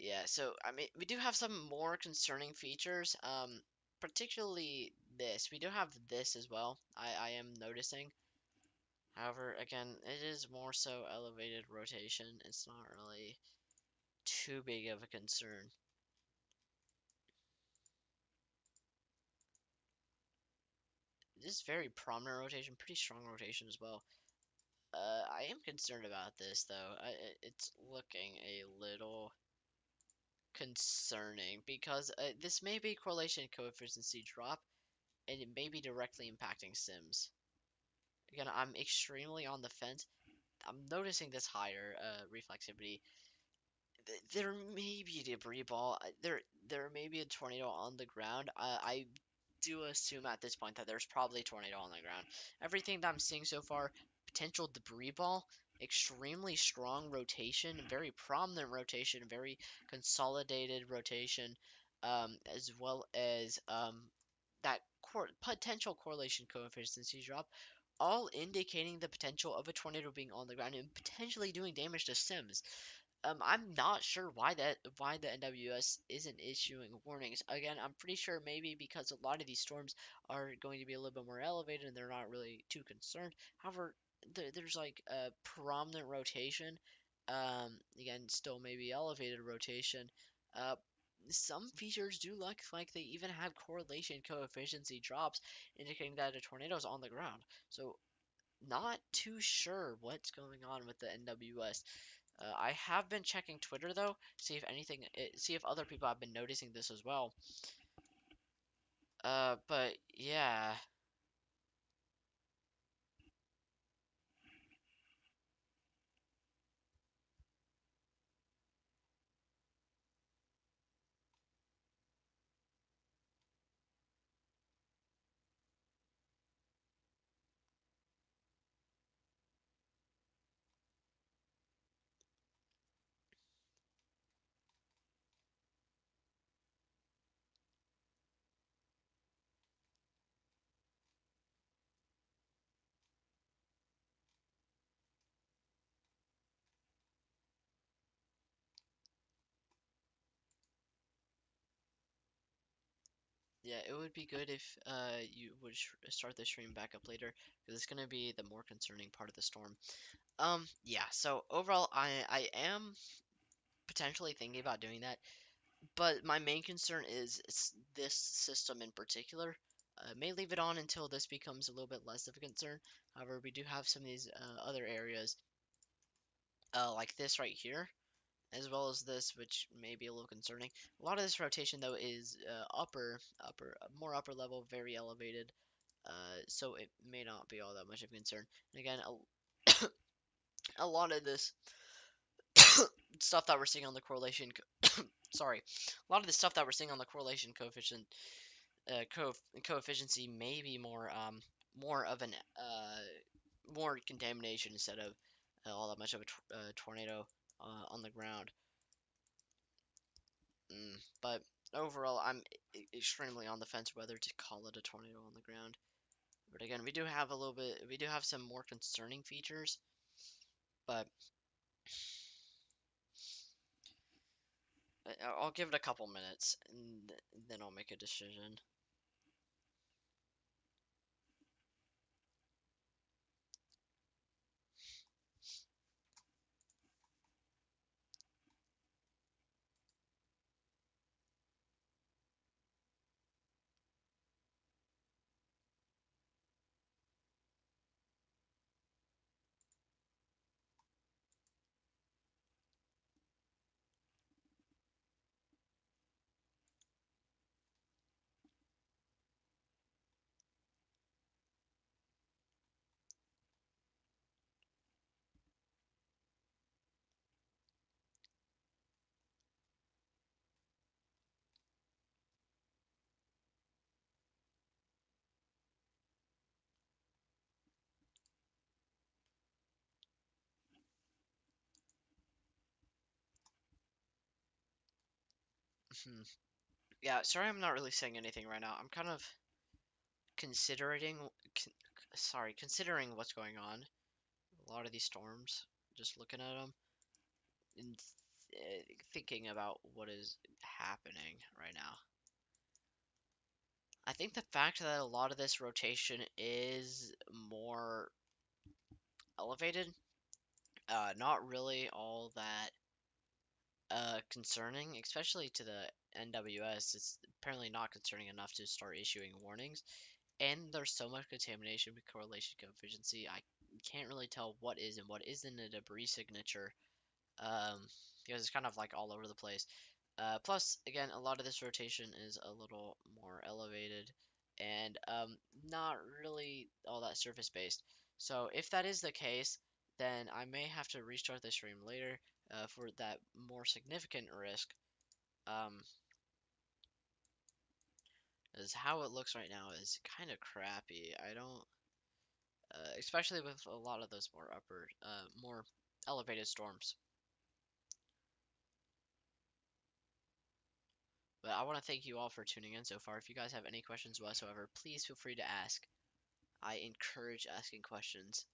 Yeah, so I mean, we do have some more concerning features. Particularly this. We do have this as well. I am noticing. However, again, it is more so elevated rotation. It's not really too big of a concern. This is very prominent rotation, pretty strong rotation as well. I am concerned about this though. It's looking a little concerning because this may be correlation coefficient drop, and it may be directly impacting sims. Again, I'm extremely on the fence. I'm noticing this higher reflexivity. There may be a debris ball. There may be a tornado on the ground. I do assume at this point that there's probably a tornado on the ground. Everything that I'm seeing so far, potential debris ball, extremely strong rotation, very prominent rotation, very consolidated rotation, as well as that potential correlation coefficient drop, all indicating the potential of a tornado being on the ground and potentially doing damage to sims. I'm not sure why the NWS isn't issuing warnings. Again, I'm pretty sure maybe because a lot of these storms are going to be a little bit more elevated and they're not really too concerned. However, there's like a prominent rotation. Again, still maybe elevated rotation. Uh, some features do look like they even have correlation coefficient drops, indicating that a tornado is on the ground. So not too sure what's going on with the NWS. I have been checking Twitter though, see if other people have been noticing this as well. But yeah, yeah, it would be good if you would start the stream back up later because it's gonna be the more concerning part of the storm. Yeah. So overall, I am potentially thinking about doing that, but my main concern is this system in particular. May leave it on until this becomes a little bit less of a concern. However, we do have some of these other areas, like this right here, as well as this, which may be a little concerning. A lot of this rotation, though, is more upper level, very elevated, so it may not be all that much of a concern. And again, a lot of this stuff that we're seeing on the correlation, sorry, a lot of the stuff that we're seeing on the correlation coefficient, coefficiency may be more of an more contamination instead of all that much of a tornado on the ground. But overall, I'm extremely on the fence whether to call it a tornado on the ground. But again, we do have some more concerning features, but I'll give it a couple minutes, and then I'll make a decision. Hmm. Yeah, sorry, I'm not really saying anything right now. I'm kind of considering, con considering what's going on. A lot of these storms, just looking at them and thinking about what is happening right now. I think the fact that a lot of this rotation is more elevated, not really all that concerning, especially to the NWS. It's apparently not concerning enough to start issuing warnings. And there's so much contamination with correlation coefficient. I can't really tell what is and what isn't a debris signature, um, because it's kind of like all over the place. Plus, again, a lot of this rotation is a little more elevated and not really all that surface based. So if that is the case, then I may have to restart the stream later for that more significant risk. Um, as how it looks right now is kind of crappy. I don't, especially with a lot of those more elevated storms. But I want to thank you all for tuning in so far. If you guys have any questions whatsoever, please feel free to ask. I encourage asking questions.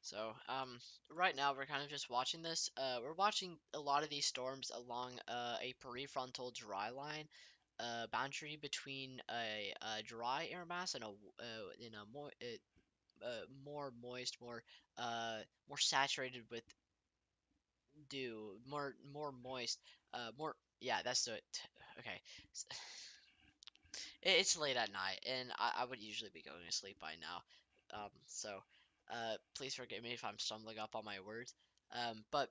So, right now we're kind of just watching this. We're watching a lot of these storms along a prefrontal dry line, boundary between a dry air mass and more moist, more saturated with dew, more moist, more yeah, that's it. Okay, it's late at night, and I would usually be going to sleep by now. So please forgive me if I'm stumbling up on my words. But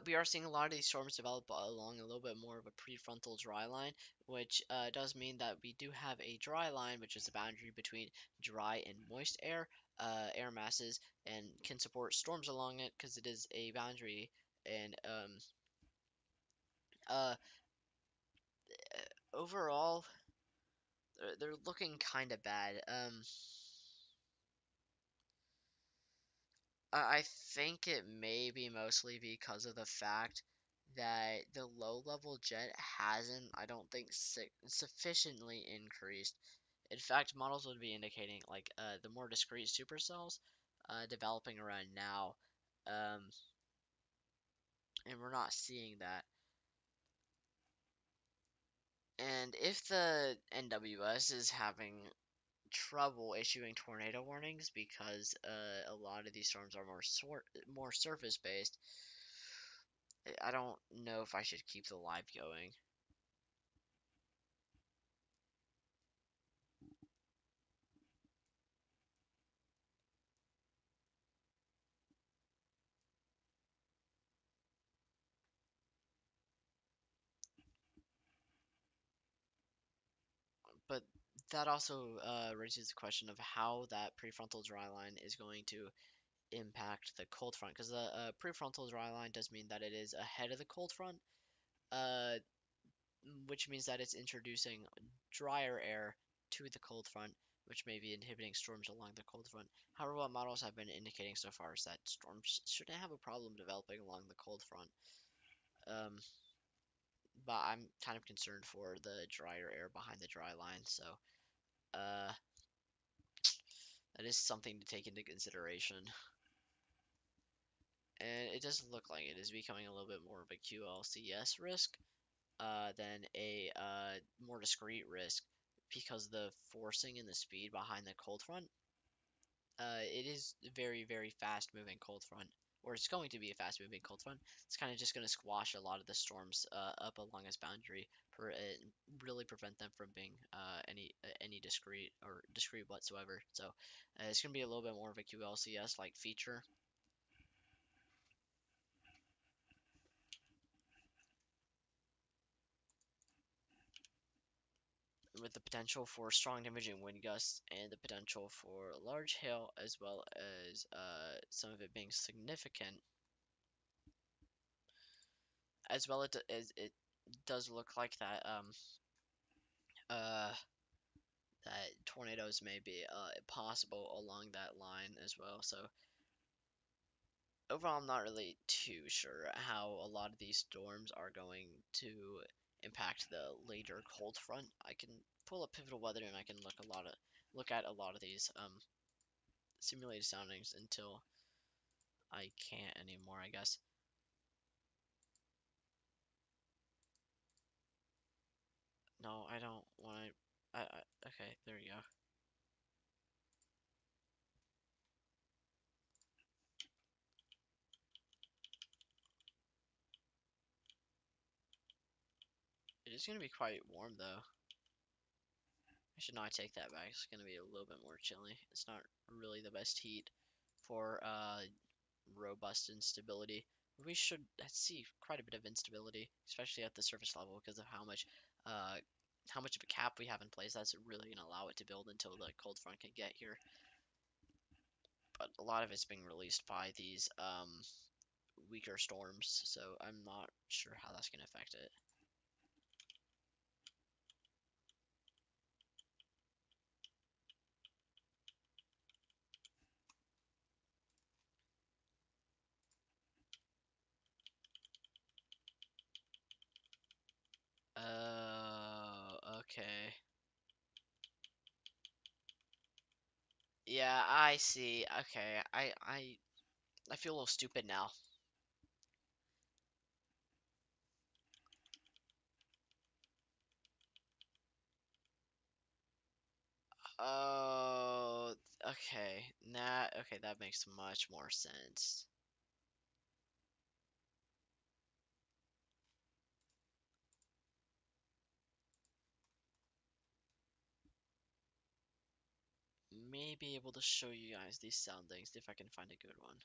we are seeing a lot of these storms develop along a little bit more of a prefrontal dry line, which does mean that we do have a dry line, which is the boundary between dry and moist air masses, and can support storms along it because it is a boundary. And uh, overall, they're looking kind of bad. I think it may be mostly because of the fact that the low level jet hasn't, I don't think, sufficiently increased. In fact, models would be indicating like the more discrete supercells developing around now, um, and we're not seeing that. And if the NWS is having trouble issuing tornado warnings because a lot of these storms are more surface based, I don't know if I should keep the live going. but that also raises the question of how that prefrontal dry line is going to impact the cold front, because the prefrontal dry line does mean that it is ahead of the cold front, uh, which means that it's introducing drier air to the cold front, which may be inhibiting storms along the cold front. However, what models have been indicating so far is that storms shouldn't have a problem developing along the cold front. Um, but I'm kind of concerned for the drier air behind the dry line, so uh, that is something to take into consideration. And it does look like it is becoming a little bit more of a QLCS risk than a more discrete risk, because the forcing and the speed behind the cold front, it is very, very fast moving cold front, or it's going to be a fast moving cold front. It's kind of just going to squash a lot of the storms up along its boundary, really prevent them from being any discrete whatsoever. So it's going to be a little bit more of a QLCS like feature. With the potential for strong damaging wind gusts and the potential for large hail, as well as some of it being significant, as well as it does look like that uh, that tornadoes may be possible along that line as well. So overall, I'm not really too sure how a lot of these storms are going to impact the later cold front. I can pull up pivotal weather and I can look at a lot of these simulated soundings until I can't anymore, I guess. No, I don't want to. Okay, there you go. It is going to be quite warm, though. I should not take that back. It's going to be a little bit more chilly. It's not really the best heat for robust instability. We should see quite a bit of instability, especially at the surface level, because of how much of a cap we have in place. That's really going to allow it to build until the cold front can get here. But a lot of it's being released by these weaker storms, so I'm not sure how that's going to affect it. Oh, okay. Yeah, I see. Okay, I feel a little stupid now. Oh, okay. Okay, that makes much more sense. May be able to show you guys these soundings if I can find a good one.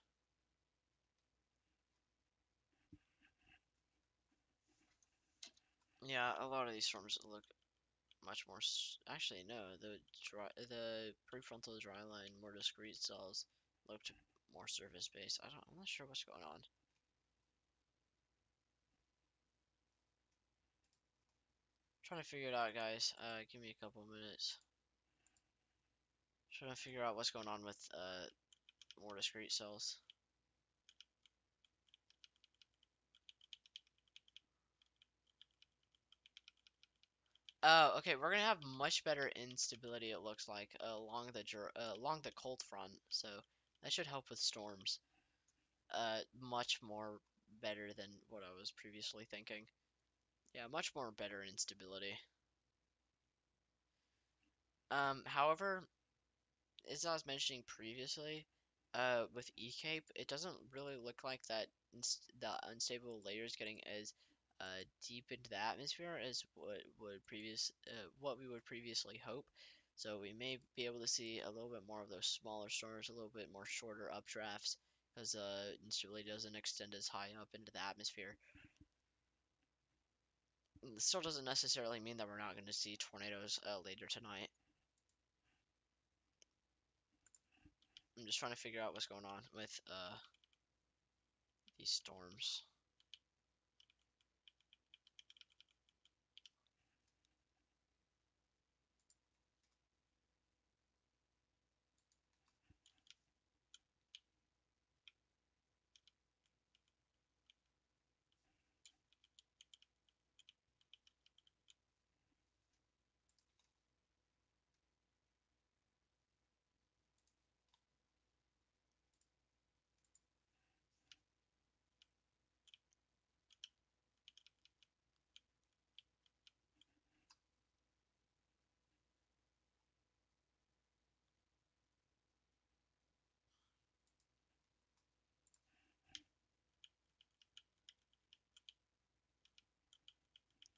Yeah, a lot of these storms look much more. Actually, no, the prefrontal dry line, more discrete cells looked more surface based. I'm not sure what's going on. Trying to figure it out, guys. Give me a couple minutes. Trying to figure out what's going on with more discrete cells. Oh, okay. We're gonna have much better instability. It looks like along the cold front, so that should help with storms. Much more better than what I was previously thinking. Yeah, much more better instability. However, as I was mentioning previously, with E-Cape, it doesn't really look like that the unstable layers getting as deep into the atmosphere as what we would previously hope. So we may be able to see a little bit more of those smaller storms, a little bit more shorter updrafts, because instability doesn't extend as high up into the atmosphere. It still doesn't necessarily mean that we're not going to see tornadoes later tonight. I'm just trying to figure out what's going on with these storms.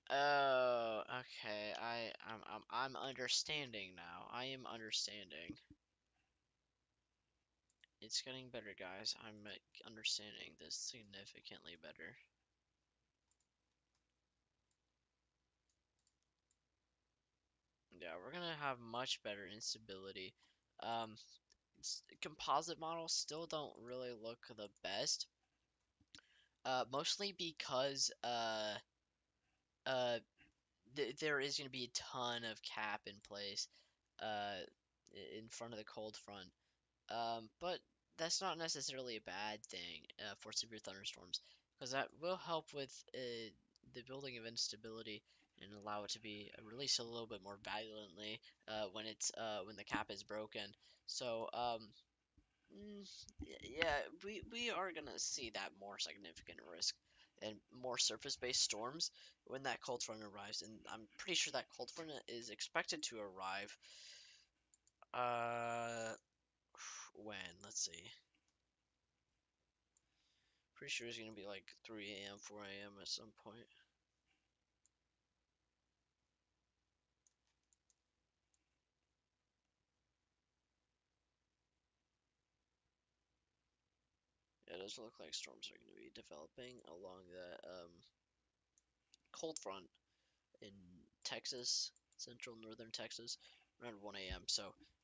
Oh, okay. I'm understanding now. I am understanding. It's getting better, guys. I'm understanding this significantly better. Yeah, we're gonna have much better instability. Um, Composite models still don't really look the best. Mostly because uh there is gonna be a ton of cap in place uh in front of the cold front. But that's not necessarily a bad thing for severe thunderstorms, because that will help with the building of instability and allow it to be released a little bit more violently when the cap is broken. So yeah, we are gonna see that more significant risk and more surface-based storms when that cold front arrives, and I'm pretty sure that cold front is expected to arrive uh when, let's see. Pretty sure it's gonna be like 3 a.m., 4 a.m. at some point. Yeah, it does look like storms are gonna be developing along the cold front in Texas, central northern Texas, around 1 a.m. So,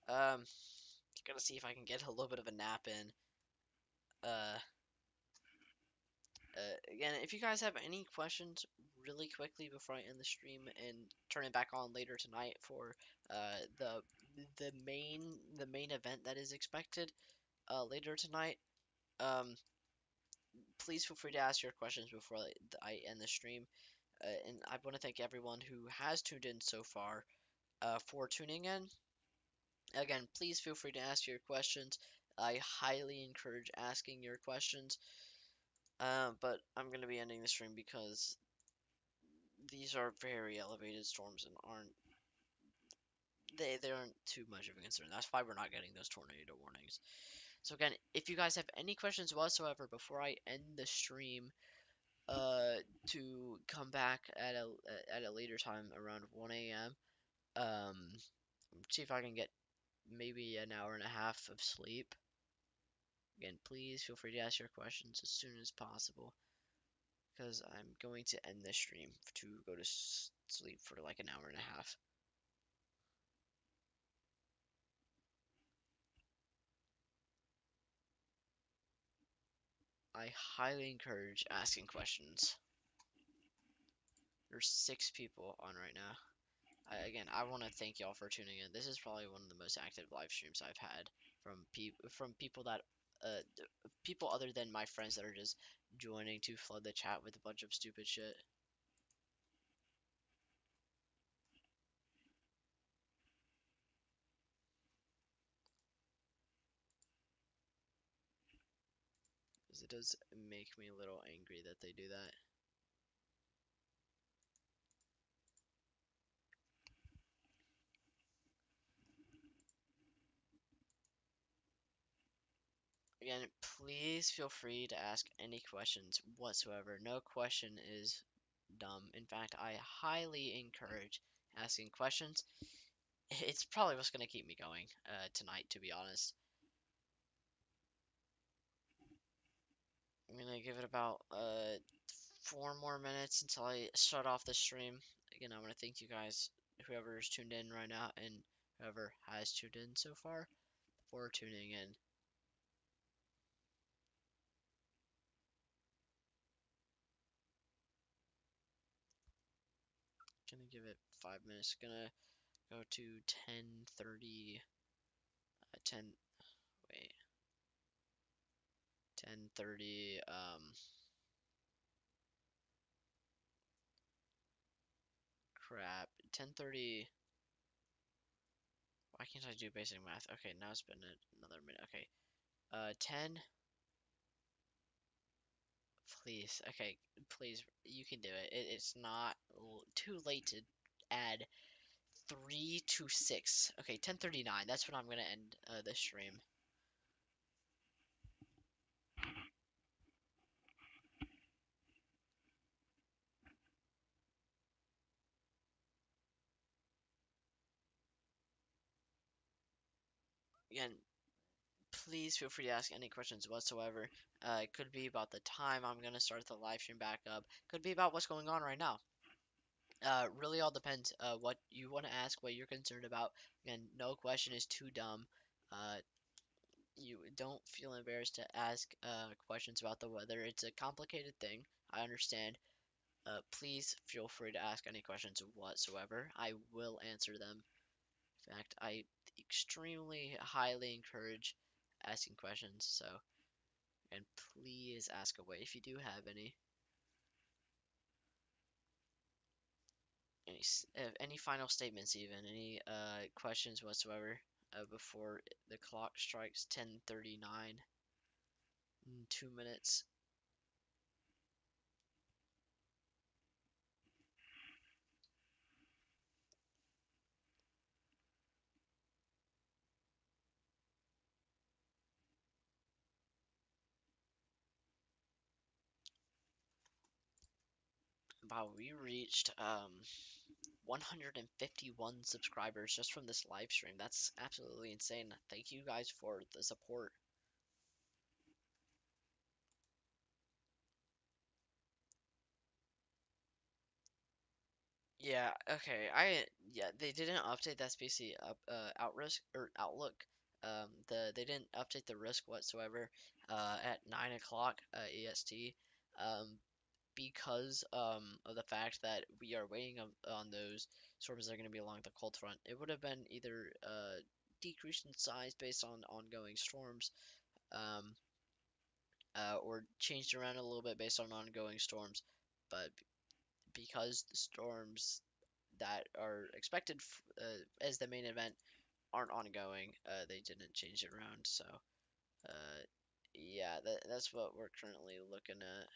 um, gotta see if I can get a little bit of a nap in. Uh, Again, if you guys have any questions really quickly before I end the stream and turn it back on later tonight for the main event that is expected later tonight, um, please feel free to ask your questions before I end the stream. And I want to thank everyone who has tuned in so far for tuning in. Again, please feel free to ask your questions. I highly encourage asking your questions. But I'm going to be ending the stream because these are very elevated storms and they aren't too much of a concern. That's why we're not getting those tornado warnings. So again, if you guys have any questions whatsoever before I end the stream, to come back at a later time around 1 a.m. See if I can get maybe an hour and a half of sleep. Again, please feel free to ask your questions as soon as possible, because I'm going to end this stream to go to sleep for like an hour and a half. I highly encourage asking questions. There's 6 people on right now. Again, I want to thank y'all for tuning in. This is probably one of the most active live streams I've had from people that people other than my friends that are just joining to flood the chat with a bunch of stupid shit. Because it does make me a little angry that they do that. Again, please feel free to ask any questions whatsoever. No question is dumb. In fact, I highly encourage asking questions. It's probably what's going to keep me going tonight, to be honest. I'm going to give it about 4 more minutes until I shut off the stream. Again, I want to thank you guys, whoever's tuned in right now, and whoever has tuned in so far, for tuning in. Gonna give it 5 minutes. Gonna go to 10:30. 10. Wait. 10:30. Crap. 10:30. Why can't I do basic math? Okay, now it's been another minute. Okay. 10. Please. Okay. Please. You can do it. It's not too late to add 3 to 6. Okay, 10:39. That's when I'm gonna end the stream. Again, please feel free to ask any questions whatsoever. It could be about the time I'm gonna start the live stream back up. Could be about what's going on right now. Really all depends what you want to ask, what you're concerned about. Again, no question is too dumb. Uh, you don't feel embarrassed to ask questions about the weather. It's a complicated thing. I understand. Please feel free to ask any questions whatsoever. I will answer them. In fact, I extremely highly encourage asking questions. So, and please ask away if you do have any. Any final statements, even any questions whatsoever before the clock strikes 10:39 in 2 minutes. Wow, we reached 151 subscribers just from this live stream. That's absolutely insane. Thank you guys for the support. Yeah, okay. Yeah, they didn't update that species outlook. They didn't update the risk whatsoever at 9 o'clock EST. Because of the fact that we are waiting on those storms that are going to be along the cold front. It would have been either decreased in size based on ongoing storms, um, or changed around a little bit based on ongoing storms. But because the storms that are expected as the main event aren't ongoing, they didn't change it around. So, yeah, that's what we're currently looking at.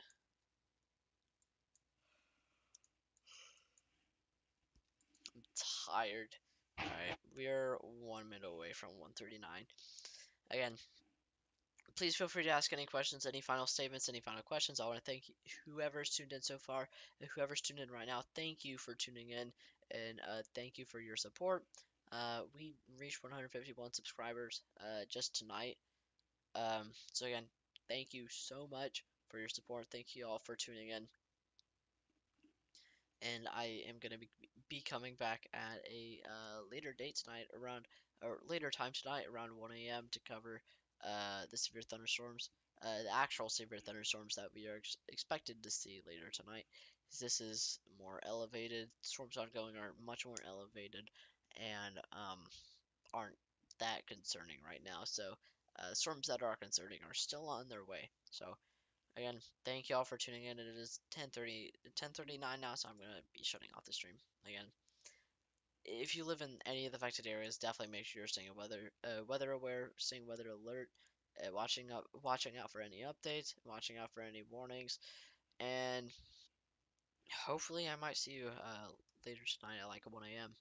Tired. Alright, we're 1 minute away from 139. Again, please feel free to ask any questions, any final statements, any final questions. I want to thank whoever's tuned in so far, and whoever's tuned in right now. Thank you for tuning in, and thank you for your support. We reached 151 subscribers just tonight. So again, thank you so much for your support. Thank you all for tuning in. And I am gonna be coming back at a later date tonight around or later time tonight around 1 a.m. to cover the severe thunderstorms, the actual severe thunderstorms that we are expected to see later tonight. This is more elevated. Storms ongoing are much more elevated and aren't that concerning right now. So storms that are concerning are still on their way. So again, thank y'all for tuning in. It is 10:39 now, so I'm gonna be shutting off the stream. Again, if you live in any of the affected areas, definitely make sure you're staying weather aware, staying weather alert, watching out for any updates, watching out for any warnings, and hopefully I might see you later tonight at like 1 a.m.